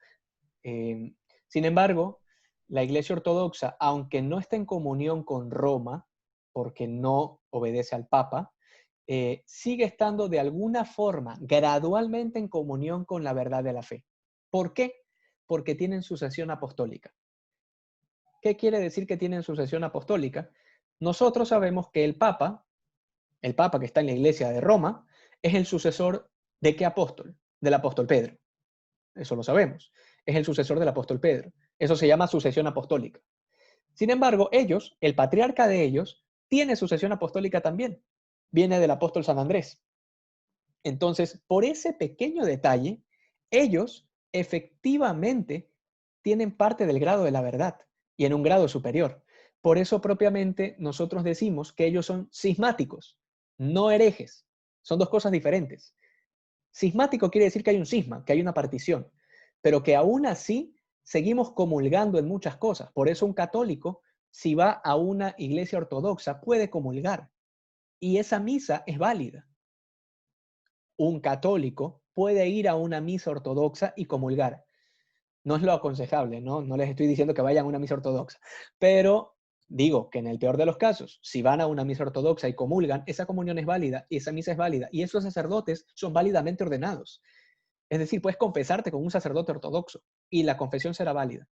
Sin embargo, la Iglesia Ortodoxa, aunque no está en comunión con Roma, porque no obedece al Papa, sigue estando de alguna forma, gradualmente en comunión con la verdad de la fe. ¿Por qué? Porque tienen sucesión apostólica. ¿Qué quiere decir que tienen sucesión apostólica? Nosotros sabemos que el Papa que está en la Iglesia de Roma, es el sucesor de qué apóstol? Del apóstol Pedro. Eso lo sabemos. Es el sucesor del apóstol Pedro. Eso se llama sucesión apostólica. Sin embargo, ellos, el patriarca de ellos, tiene sucesión apostólica también. Viene del apóstol San Andrés. Entonces, por ese pequeño detalle, ellos efectivamente tienen parte del grado de la verdad y en un grado superior. Por eso propiamente nosotros decimos que ellos son cismáticos, no herejes. Son dos cosas diferentes. Cismático quiere decir que hay un cisma, que hay una partición, pero que aún así seguimos comulgando en muchas cosas. Por eso un católico, si va a una iglesia ortodoxa, puede comulgar y esa misa es válida. Un católico puede ir a una misa ortodoxa y comulgar. No es lo aconsejable, ¿no? No les estoy diciendo que vayan a una misa ortodoxa, pero digo que en el peor de los casos, si van a una misa ortodoxa y comulgan, esa comunión es válida y esa misa es válida y esos sacerdotes son válidamente ordenados. Es decir, puedes confesarte con un sacerdote ortodoxo y la confesión será válida.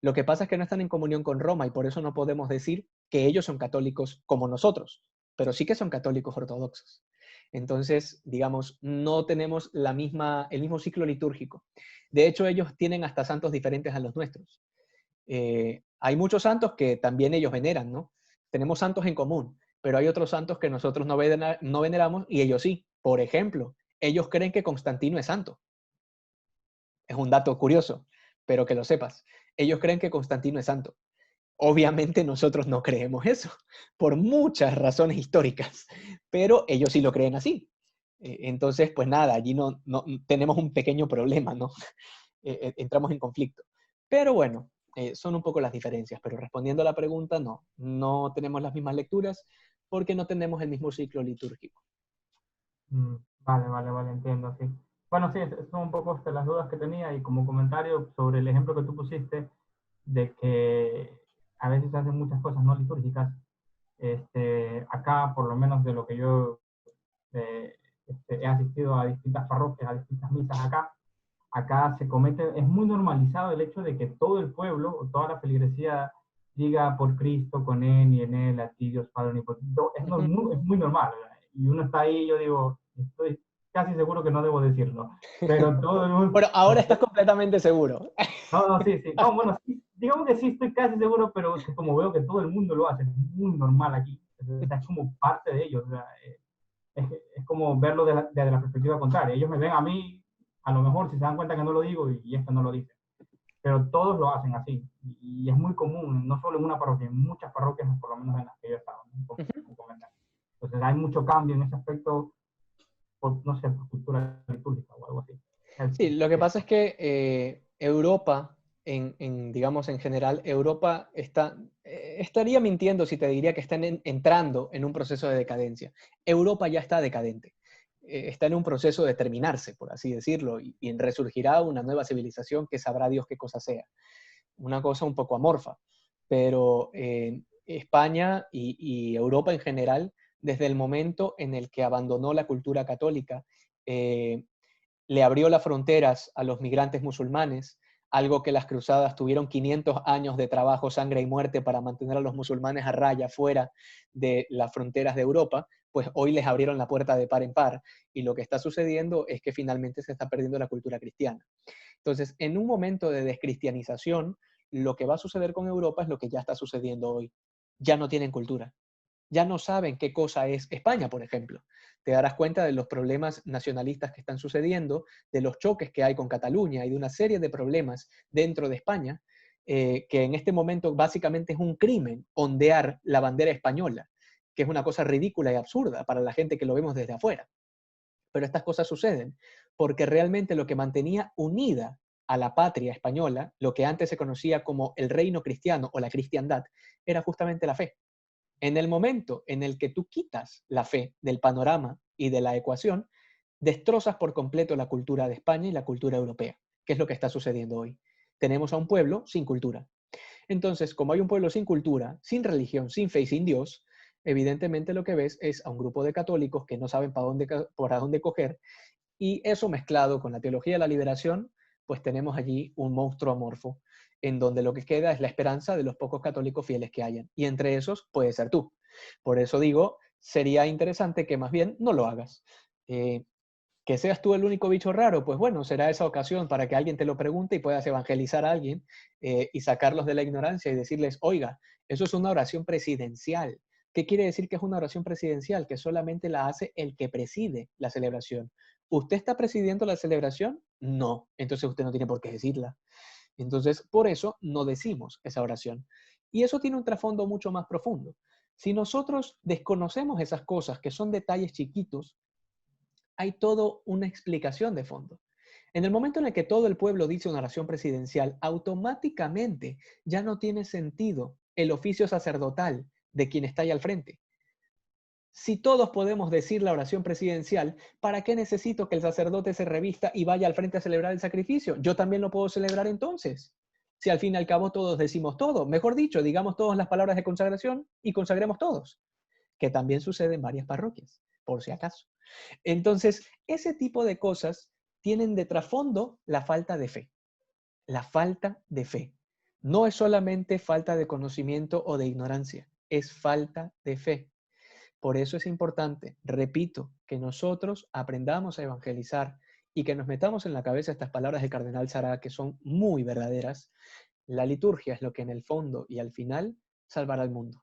Lo que pasa es que no están en comunión con Roma y por eso no podemos decir que ellos son católicos como nosotros, pero sí que son católicos ortodoxos. Entonces, digamos, no tenemos el mismo ciclo litúrgico. De hecho, ellos tienen hasta santos diferentes a los nuestros. Hay muchos santos que también ellos veneran, ¿no? Tenemos santos en común, pero hay otros santos que nosotros no veneramos y ellos sí. Por ejemplo, ellos creen que Constantino es santo. Es un dato curioso, pero que lo sepas. Ellos creen que Constantino es santo. Obviamente nosotros no creemos eso, por muchas razones históricas, pero ellos sí lo creen así. Entonces, pues nada, allí no tenemos un pequeño problema, ¿no? Entramos en conflicto. Pero bueno, son un poco las diferencias, pero respondiendo a la pregunta, no tenemos las mismas lecturas porque no tenemos el mismo ciclo litúrgico. Vale, entiendo, sí. Bueno, sí, son un poco las dudas que tenía y como comentario sobre el ejemplo que tú pusiste de que a veces se hacen muchas cosas no litúrgicas. Acá, por lo menos de lo que yo eh, he asistido a distintas parroquias, a distintas misas acá se comete, es muy normalizado el hecho de que todo el pueblo, o toda la feligresía diga por Cristo, con él y en él, a ti Dios Padre Omnipotente. Es muy normal, ¿verdad? Y uno está ahí, yo digo, estoy casi seguro que no debo decirlo, pero todo el mundo... Bueno, ahora estás completamente seguro. No, sí, sí. No, bueno, sí, digamos que sí estoy casi seguro, pero es que como veo que todo el mundo lo hace, es muy normal aquí. O sea, es como parte de ellos. O sea, es como verlo desde la perspectiva contraria. Ellos me ven a mí, a lo mejor si se dan cuenta que no lo digo y esto no lo dice. Pero todos lo hacen así. Y es muy común, no solo en una parroquia, en muchas parroquias, por lo menos en las que yo he estado, ¿no? Entonces hay mucho cambio en ese aspecto, por, no sé, por cultura litúrgica o algo así. Sí, lo que pasa es que Europa, digamos en general, Europa estaría mintiendo si te diría que están entrando en un proceso de decadencia. Europa ya está decadente, está en un proceso de terminarse, por así decirlo, y resurgirá una nueva civilización que sabrá Dios qué cosa sea. Una cosa un poco amorfa, pero España y Europa en general, desde el momento en el que abandonó la cultura católica, le abrió las fronteras a los migrantes musulmanes, algo que las cruzadas tuvieron 500 años de trabajo, sangre y muerte para mantener a los musulmanes a raya fuera de las fronteras de Europa, pues hoy les abrieron la puerta de par en par y lo que está sucediendo es que finalmente se está perdiendo la cultura cristiana. Entonces, en un momento de descristianización, lo que va a suceder con Europa es lo que ya está sucediendo hoy. Ya no tienen cultura. Ya no saben qué cosa es España, por ejemplo. Te darás cuenta de los problemas nacionalistas que están sucediendo, de los choques que hay con Cataluña y de una serie de problemas dentro de España, que en este momento básicamente es un crimen ondear la bandera española, que es una cosa ridícula y absurda para la gente que lo vemos desde afuera. Pero estas cosas suceden porque realmente lo que mantenía unida a la patria española, lo que antes se conocía como el reino cristiano o la cristiandad, era justamente la fe. En el momento en el que tú quitas la fe del panorama y de la ecuación, destrozas por completo la cultura de España y la cultura europea, que es lo que está sucediendo hoy. Tenemos a un pueblo sin cultura. Entonces, como hay un pueblo sin cultura, sin religión, sin fe y sin Dios, evidentemente lo que ves es a un grupo de católicos que no saben por dónde coger, y eso mezclado con la teología de la liberación, pues tenemos allí un monstruo amorfo, en donde lo que queda es la esperanza de los pocos católicos fieles que hayan. Y entre esos puede ser tú. Por eso digo, sería interesante que más bien no lo hagas. Que seas tú el único bicho raro, pues bueno, será esa ocasión para que alguien te lo pregunte y puedas evangelizar a alguien y sacarlos de la ignorancia y decirles, oiga, eso es una oración presidencial. ¿Qué quiere decir que es una oración presidencial? Que solamente la hace el que preside la celebración. ¿Usted está presidiendo la celebración? No. Entonces usted no tiene por qué decirla. Entonces, por eso no decimos esa oración. Y eso tiene un trasfondo mucho más profundo. Si nosotros desconocemos esas cosas, que son detalles chiquitos, hay toda una explicación de fondo. En el momento en el que todo el pueblo dice una oración presidencial, automáticamente ya no tiene sentido el oficio sacerdotal de quien está ahí al frente. Si todos podemos decir la oración presidencial, ¿para qué necesito que el sacerdote se revista y vaya al frente a celebrar el sacrificio? Yo también lo puedo celebrar entonces. Si al fin y al cabo todos decimos todo, mejor dicho, digamos todas las palabras de consagración y consagremos todos, que también sucede en varias parroquias, por si acaso. Entonces, ese tipo de cosas tienen de trasfondo la falta de fe. La falta de fe. No es solamente falta de conocimiento o de ignorancia, es falta de fe. Por eso es importante, repito, que nosotros aprendamos a evangelizar y que nos metamos en la cabeza estas palabras del cardenal Sará, que son muy verdaderas. La liturgia es lo que en el fondo y al final salvará al mundo.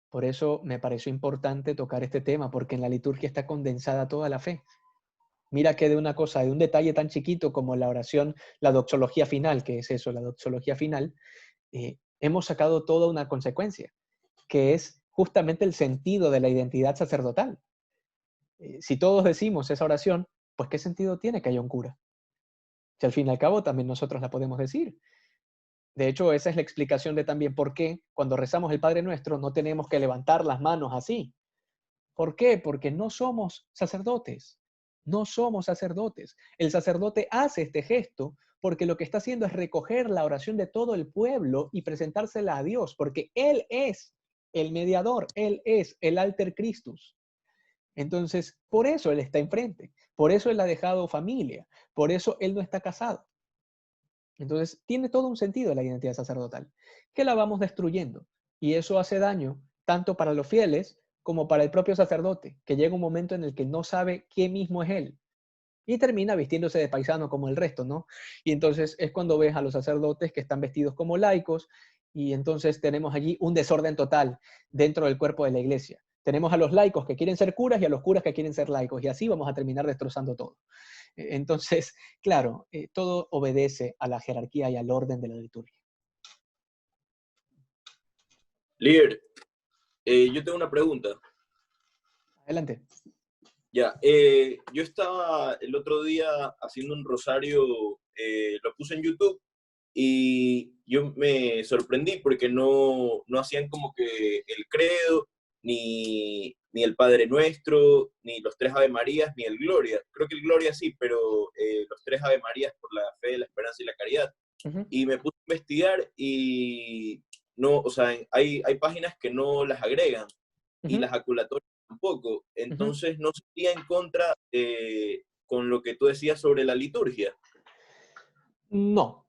Por eso me pareció importante tocar este tema, porque en la liturgia está condensada toda la fe. Mira que de una cosa, de un detalle tan chiquito como la oración, la doxología final, que es eso, la doxología final, hemos sacado toda una consecuencia, que es justamente el sentido de la identidad sacerdotal. Si todos decimos esa oración, pues ¿qué sentido tiene que haya un cura? Si al fin y al cabo también nosotros la podemos decir. De hecho, esa es la explicación de también por qué cuando rezamos el Padre Nuestro no tenemos que levantar las manos así. ¿Por qué? Porque no somos sacerdotes. No somos sacerdotes. El sacerdote hace este gesto porque lo que está haciendo es recoger la oración de todo el pueblo y presentársela a Dios, porque Él es el mediador, Él es el alter Christus. Entonces, por eso Él está enfrente, por eso Él ha dejado familia, por eso Él no está casado. Entonces, tiene todo un sentido la identidad sacerdotal, que la vamos destruyendo. Y eso hace daño tanto para los fieles como para el propio sacerdote, que llega un momento en el que no sabe quién mismo es él. Y termina vistiéndose de paisano como el resto, ¿no? Y entonces es cuando ves a los sacerdotes que están vestidos como laicos, y entonces tenemos allí un desorden total dentro del cuerpo de la iglesia. Tenemos a los laicos que quieren ser curas y a los curas que quieren ser laicos, y así vamos a terminar destrozando todo. Entonces, claro, todo obedece a la jerarquía y al orden de la liturgia. Líder, yo tengo una pregunta. Adelante. Ya, yo estaba el otro día haciendo un rosario, lo puse en YouTube y yo me sorprendí porque no hacían como que el credo, ni el Padre Nuestro, ni los tres Ave Marías, ni el Gloria. Creo que el Gloria sí, pero los tres Ave Marías por la fe, la esperanza y la caridad. Y me puse a investigar y no, o sea, hay páginas que no las agregan y las jaculatorias tampoco. Entonces no sería en contra con lo que tú decías sobre la liturgia. No.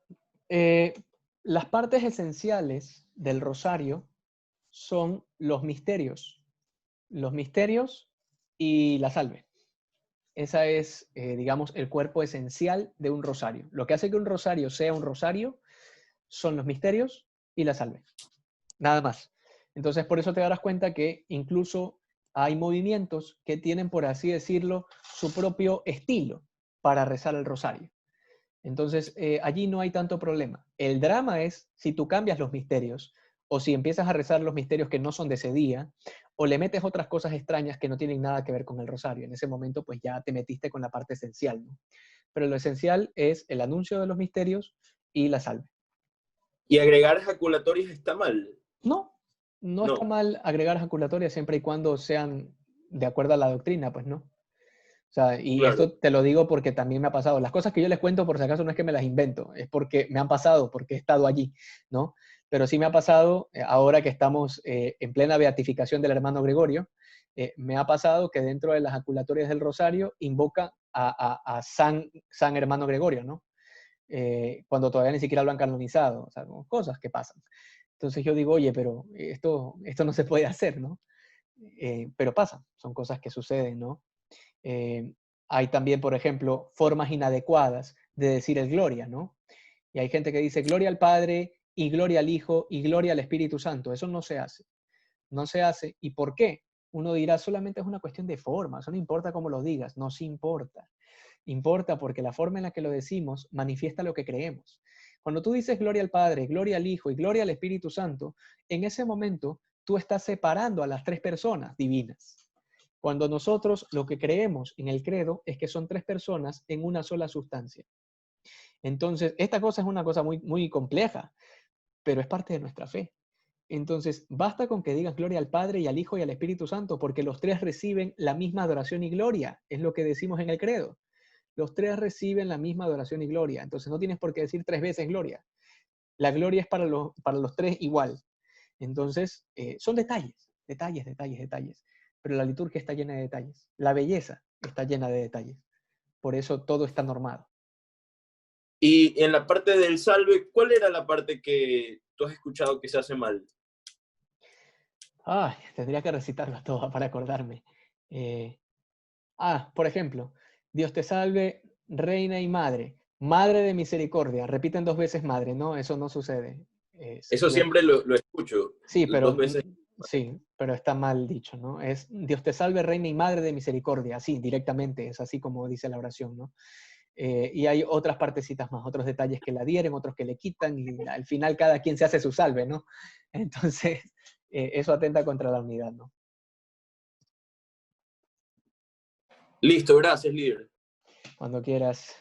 Las partes esenciales del rosario son los misterios y la salve. Esa es, digamos, el cuerpo esencial de un rosario. Lo que hace que un rosario sea un rosario son los misterios y la salve. Nada más. Entonces, por eso te darás cuenta que incluso hay movimientos que tienen, por así decirlo, su propio estilo para rezar el rosario. Entonces, allí no hay tanto problema. El drama es si tú cambias los misterios o si empiezas a rezar los misterios que no son de ese día o le metes otras cosas extrañas que no tienen nada que ver con el rosario. En ese momento, pues ya te metiste con la parte esencial, ¿no? Pero lo esencial es el anuncio de los misterios y la salve. ¿Y agregar jaculatorias está mal? No está mal agregar jaculatorias siempre y cuando sean de acuerdo a la doctrina, pues no. O sea, y Claro. esto te lo digo porque también me ha pasado. Las cosas que yo les cuento, por si acaso, no es que me las invento, es porque me han pasado, porque he estado allí, ¿no? Pero sí me ha pasado, ahora que estamos en plena beatificación del hermano Gregorio, me ha pasado que dentro de las jaculatorias del Rosario invoca a San Hermano Gregorio, ¿no? Cuando todavía ni siquiera lo han canonizado, o sea, cosas que pasan. Entonces yo digo, oye, pero esto no se puede hacer, ¿no? Pero pasa, son cosas que suceden, ¿no? Hay también, por ejemplo, formas inadecuadas de decir el gloria, ¿no? Y hay gente que dice gloria al Padre y gloria al Hijo y gloria al Espíritu Santo. Eso no se hace. No se hace. ¿Y por qué? Uno dirá, solamente es una cuestión de forma. Eso no importa cómo lo digas. No, sí importa. Importa porque la forma en la que lo decimos manifiesta lo que creemos. Cuando tú dices gloria al Padre, gloria al Hijo y gloria al Espíritu Santo, en ese momento tú estás separando a las tres personas divinas. Cuando nosotros lo que creemos en el credo es que son tres personas en una sola sustancia. Entonces, esta cosa es una cosa muy, muy compleja, pero es parte de nuestra fe. Entonces, basta con que digas gloria al Padre y al Hijo y al Espíritu Santo, porque los tres reciben la misma adoración y gloria, es lo que decimos en el credo. Los tres reciben la misma adoración y gloria, entonces no tienes por qué decir tres veces gloria. La gloria es para los tres igual. Entonces, son detalles, detalles, detalles, detalles. Pero la liturgia está llena de detalles. La belleza está llena de detalles. Por eso todo está normado. Y en la parte del salve, ¿cuál era la parte que tú has escuchado que se hace mal? Ay, tendría que recitarlas todas para acordarme. Por ejemplo, Dios te salve, reina y madre. Madre de misericordia. Repiten dos veces madre, ¿no? Eso no sucede. Eso siempre lo escucho, Sí, dos veces. sí, pero está mal dicho, ¿no? Es Dios te salve, reina y madre de misericordia. Así, directamente, es así como dice la oración, ¿no? Y hay otras partecitas más, otros detalles que le adhieren, otros que le quitan, y al final cada quien se hace su salve, ¿no? Entonces, eso atenta contra la unidad, ¿no? Listo, gracias, líder. Cuando quieras.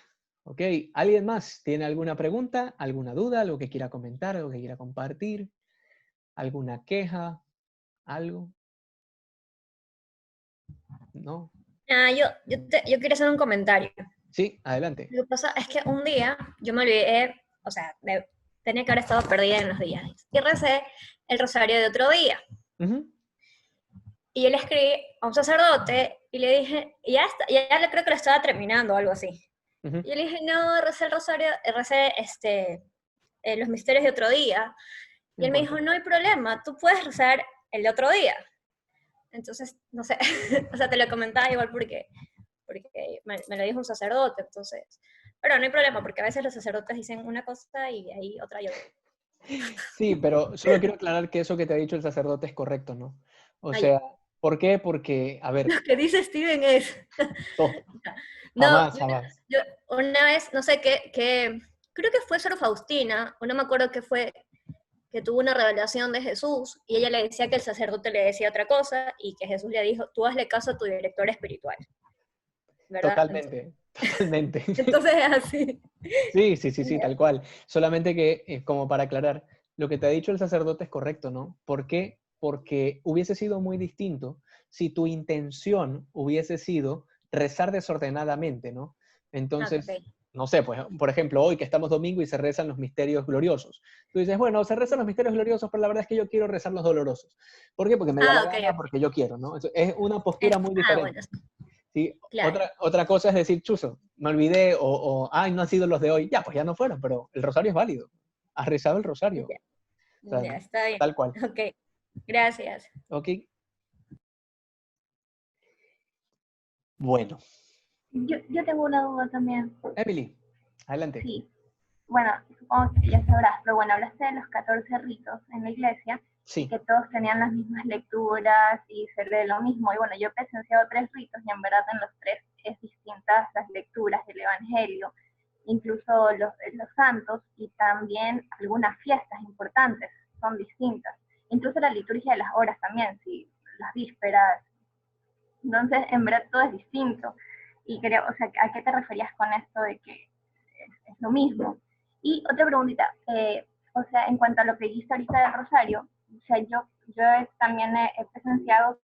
Ok, ¿alguien más tiene alguna pregunta, alguna duda, algo que quiera comentar, algo que quiera compartir, alguna queja, algo? ¿No? Yo quería hacer un comentario. Sí, adelante. Lo que pasa es que un día yo me olvidé, o sea, tenía que haber estado perdida en los días. Y recé el rosario de otro día. Uh-huh. Y yo le escribí a un sacerdote y le dije, ya creo que lo estaba terminando o algo así. Uh-huh. Y yo le dije, no, recé el rosario, recé los misterios de otro día. Y él me dijo, no hay problema, tú puedes rezar el de otro día. Entonces, no sé, o sea, te lo comentaba igual porque me lo dijo un sacerdote, entonces, pero no hay problema, porque a veces los sacerdotes dicen una cosa y ahí otra y otra. Sí, pero solo quiero aclarar que eso que te ha dicho el sacerdote es correcto, ¿no? O sea, ¿por qué? Porque, a ver... Lo que dice Steven es... No, jamás. yo una vez, no sé creo que fue Sor Faustina, o no me acuerdo qué fue, que tuvo una revelación de Jesús, y ella le decía que el sacerdote le decía otra cosa, y que Jesús le dijo, tú hazle caso a tu director espiritual. ¿Verdad? Totalmente, totalmente. Entonces es así. Sí, tal cual. Solamente que, como para aclarar, lo que te ha dicho el sacerdote es correcto, ¿no? ¿Por qué? Porque hubiese sido muy distinto si tu intención hubiese sido rezar desordenadamente, ¿no? Entonces, Okay. no sé, pues, por ejemplo, hoy que estamos domingo y se rezan los misterios gloriosos. Tú dices, bueno, se rezan los misterios gloriosos, pero la verdad es que yo quiero rezar los dolorosos. ¿Por qué? Porque me da la gana, porque yo quiero, ¿no? Es una postura muy diferente. Bueno, ¿Sí? claro. Otra cosa es decir, chuzo, me olvidé, ay, no han sido los de hoy. Ya, pues ya no fueron, pero el rosario es válido. Has rezado el rosario. Ya, O sea, ya está bien. tal cual. Ok, gracias. Ok. Bueno. Yo tengo una duda también. Emily, adelante. Sí. Bueno, supongo que ya sabrás, pero bueno, hablaste de los 14 ritos en la iglesia, Sí. y que todos tenían las mismas lecturas y se lee lo mismo. Y bueno, yo he presenciado 3 ritos y en verdad en los 3 es distintas las lecturas del Evangelio, incluso los santos y también algunas fiestas importantes son distintas. Incluso la liturgia de las horas también, sí, las vísperas. Entonces, en verdad todo es distinto. Y creo, o sea, ¿a qué te referías con esto de que es lo mismo? Y otra preguntita, o sea, en cuanto a lo que dijiste ahorita del rosario, o sea, yo también he presenciado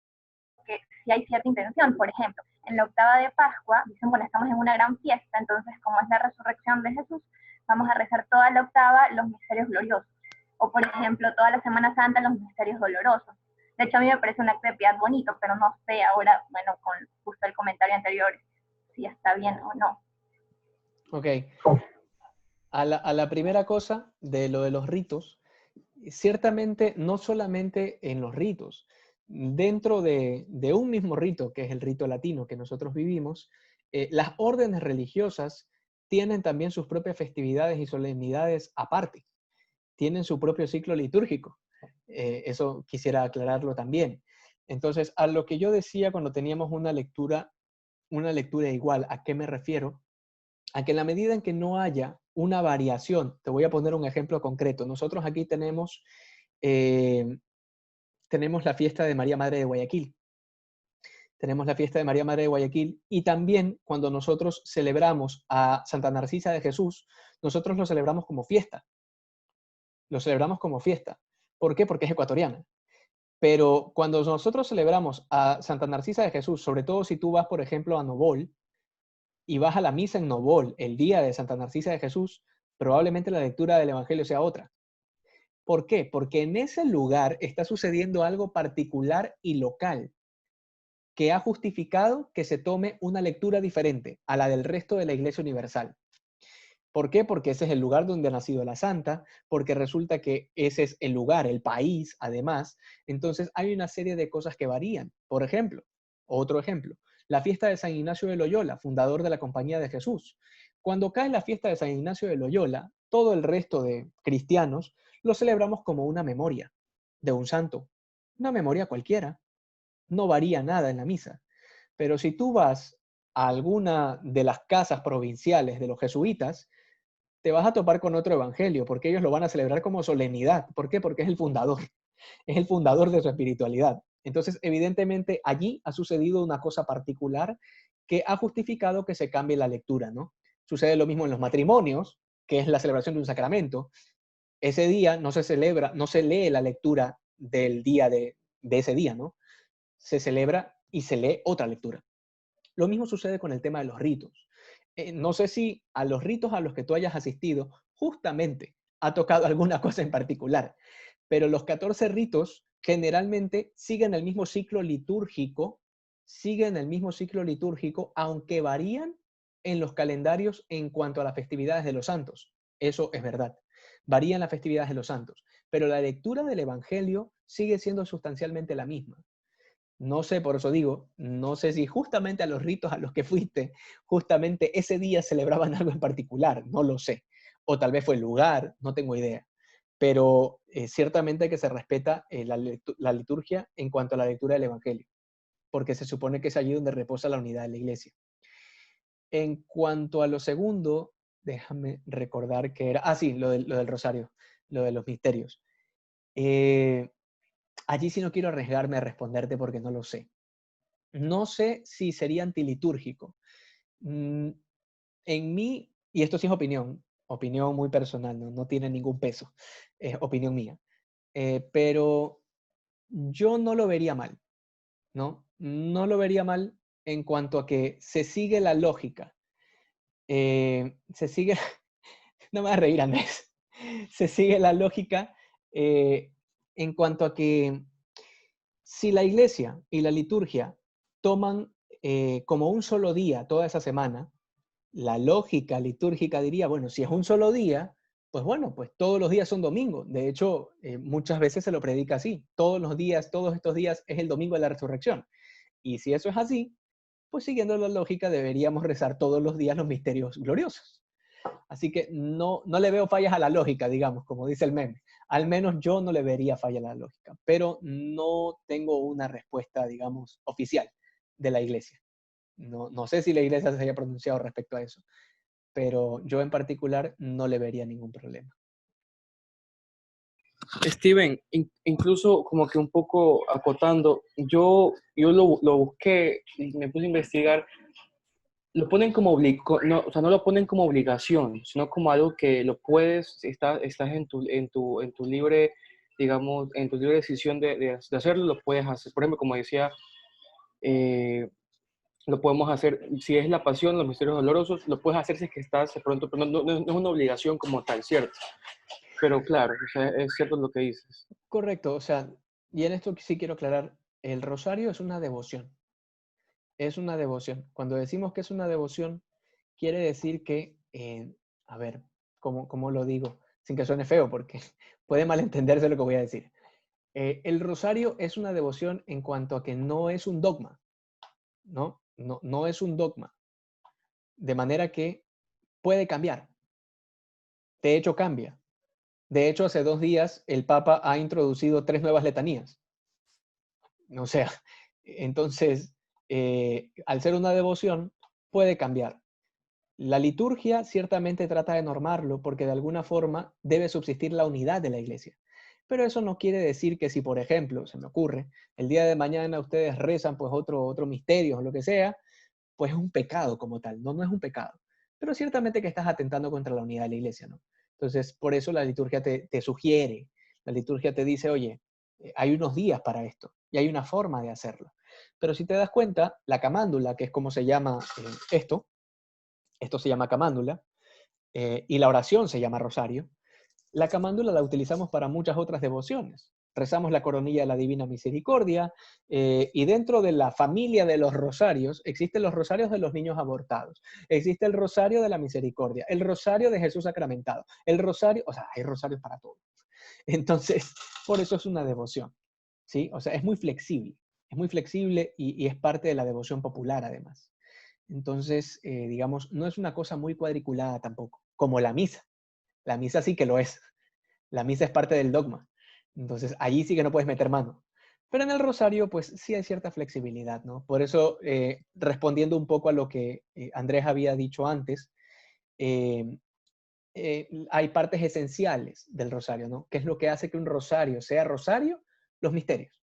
que si hay cierta intención. Por ejemplo, en la octava de Pascua, dicen, bueno, estamos en una gran fiesta, entonces como es la resurrección de Jesús, vamos a rezar toda la octava los misterios gloriosos. O por ejemplo, toda la Semana Santa los misterios dolorosos. De hecho, a mí me parece un acto de piedad bonito, pero no sé ahora, bueno, con justo el comentario anterior, si está bien o no. Ok. A la primera cosa de lo de los ritos, ciertamente no solamente en los ritos, dentro de un mismo rito, que es el rito latino que nosotros vivimos, las órdenes religiosas tienen también sus propias festividades y solemnidades aparte. Tienen su propio ciclo litúrgico. Eso quisiera aclararlo también. Entonces, a lo que yo decía cuando teníamos una lectura igual, ¿a qué me refiero? A que en la medida en que no haya una variación, te voy a poner un ejemplo concreto. Nosotros aquí tenemos la fiesta de María Madre de Guayaquil. Tenemos la fiesta de María Madre de Guayaquil y también cuando nosotros celebramos a Santa Narcisa de Jesús, nosotros lo celebramos como fiesta. Lo celebramos como fiesta. ¿Por qué? Porque es ecuatoriana. Pero cuando nosotros celebramos a Santa Narcisa de Jesús, sobre todo si tú vas, por ejemplo, a Novol y vas a la misa en Novol el día de Santa Narcisa de Jesús, probablemente la lectura del Evangelio sea otra. ¿Por qué? Porque en ese lugar está sucediendo algo particular y local que ha justificado que se tome una lectura diferente a la del resto de la Iglesia Universal. ¿Por qué? Porque ese es el lugar donde ha nacido la santa, porque resulta que ese es el lugar, el país, además. Entonces hay una serie de cosas que varían. Por ejemplo, otro ejemplo, la fiesta de San Ignacio de Loyola, fundador de la Compañía de Jesús. Cuando cae la fiesta de San Ignacio de Loyola, todo el resto de cristianos lo celebramos como una memoria de un santo, una memoria cualquiera. No varía nada en la misa. Pero si tú vas a alguna de las casas provinciales de los jesuitas, te vas a topar con otro evangelio, porque ellos lo van a celebrar como solemnidad. ¿Por qué? Porque es el fundador de su espiritualidad. Entonces, evidentemente, allí ha sucedido una cosa particular que ha justificado que se cambie la lectura, ¿no? Sucede lo mismo en los matrimonios, que es la celebración de un sacramento. Ese día no se celebra, no se lee la lectura del día de ese día, ¿no? Se celebra y se lee otra lectura. Lo mismo sucede con el tema de los ritos. No sé si a los ritos a los que tú hayas asistido justamente ha tocado alguna cosa en particular, pero los 14 ritos generalmente siguen el mismo ciclo litúrgico, aunque varían en los calendarios en cuanto a las festividades de los santos. Eso es verdad. Varían las festividades de los santos, pero la lectura del Evangelio sigue siendo sustancialmente la misma. No sé, por eso digo, no sé si justamente a los ritos a los que fuiste, justamente ese día celebraban algo en particular, no lo sé. O tal vez fue el lugar, no tengo idea. Pero ciertamente que se respeta la liturgia en cuanto a la lectura del Evangelio, porque se supone que es allí donde reposa la unidad de la iglesia. En cuanto a lo segundo, déjame recordar que era, sí, lo del rosario, lo de los misterios. Allí sí no quiero arriesgarme a responderte porque no lo sé. No sé si sería antilitúrgico. En mí, y esto sí es opinión muy personal, no tiene ningún peso, es opinión mía. Pero yo no lo vería mal, ¿no? No lo vería mal en cuanto a que se sigue la lógica. No me vas a reír, Andrés. Se sigue la lógica en cuanto a que si la iglesia y la liturgia toman como un solo día toda esa semana, la lógica litúrgica diría, bueno, si es un solo día, pues bueno, pues todos los días son domingo. De hecho, muchas veces se lo predica así. Todos los días, todos estos días es el domingo de la resurrección. Y si eso es así, pues siguiendo la lógica deberíamos rezar todos los días los misterios gloriosos. Así que no le veo fallas a la lógica, digamos, como dice el meme. Al menos yo no le vería falla a la lógica, pero no tengo una respuesta, digamos, oficial de la iglesia. No sé si la iglesia se haya pronunciado respecto a eso, pero yo en particular no le vería ningún problema. Steven, incluso como que un poco acotando, yo lo busqué y me puse a investigar. Lo ponen como no, o sea, no lo ponen como obligación, sino como algo que lo puedes, estás en tu libre, digamos, en tu libre decisión de hacerlo, lo puedes hacer. Por ejemplo, como decía, lo podemos hacer, si es la pasión, los misterios dolorosos, lo puedes hacer si es que estás de pronto, pero no es una obligación como tal, ¿cierto? Pero claro, o sea, es cierto lo que dices. Correcto, o sea, y en esto sí quiero aclarar, el rosario es una devoción. Es una devoción. Cuando decimos que es una devoción, quiere decir que, a ver, ¿cómo lo digo? Sin que suene feo, porque puede malentenderse lo que voy a decir. El rosario es una devoción en cuanto a que no es un dogma, ¿no? No es un dogma. De manera que puede cambiar. De hecho, cambia. De hecho, hace 2 días el Papa ha introducido 3 nuevas letanías. O sea, entonces, al ser una devoción, puede cambiar. La liturgia ciertamente trata de normarlo porque de alguna forma debe subsistir la unidad de la iglesia. Pero eso no quiere decir que si, por ejemplo, se me ocurre, el día de mañana ustedes rezan pues otro misterio o lo que sea, pues es un pecado como tal. No, no es un pecado. Pero ciertamente que estás atentando contra la unidad de la iglesia, ¿no? Entonces, por eso la liturgia te sugiere, la liturgia te dice, oye, hay unos días para esto y hay una forma de hacerlo. Pero si te das cuenta, la camándula, que es como se llama esto se llama camándula, y la oración se llama rosario. La camándula la utilizamos para muchas otras devociones. Rezamos la coronilla de la Divina Misericordia, y dentro de la familia de los rosarios existen los rosarios de los niños abortados, existe el rosario de la misericordia, el rosario de Jesús sacramentado, el rosario, o sea, hay rosarios para todo. Entonces, por eso es una devoción, ¿sí? O sea, es muy flexible y es parte de la devoción popular además. Entonces, digamos, no es una cosa muy cuadriculada tampoco, como la misa. La misa sí que lo es. La misa es parte del dogma. Entonces, allí sí que no puedes meter mano. Pero en el rosario, pues sí hay cierta flexibilidad, ¿no? Por eso, respondiendo un poco a lo que Andrés había dicho antes, eh, hay partes esenciales del rosario, ¿no? ¿Qué es lo que hace que un rosario sea rosario? Los misterios,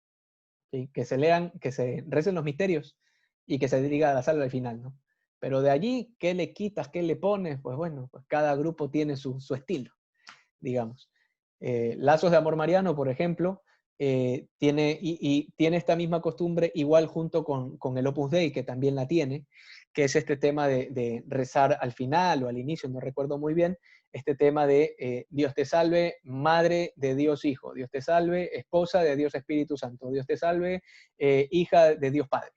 ¿sí? Que se lean, que se recen los misterios y que se diga la salve al final, ¿no? Pero de allí, ¿qué le quitas, qué le pones? Pues bueno, pues cada grupo tiene su estilo, digamos. Lazos de Amor Mariano, por ejemplo, tiene esta misma costumbre igual junto con el Opus Dei, que también la tiene, que es este tema de rezar al final o al inicio, no recuerdo muy bien, este tema de Dios te salve, Madre de Dios Hijo, Dios te salve, Esposa de Dios Espíritu Santo, Dios te salve, Hija de Dios Padre.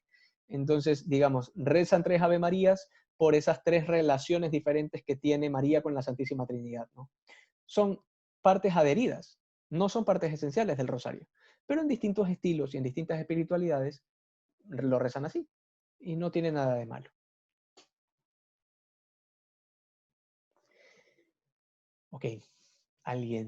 Entonces, digamos, rezan 3 Ave Marías por esas 3 relaciones diferentes que tiene María con la Santísima Trinidad, ¿no? Son partes adheridas, no son partes esenciales del rosario, pero en distintos estilos y en distintas espiritualidades lo rezan así y no tiene nada de malo. Ok, alguien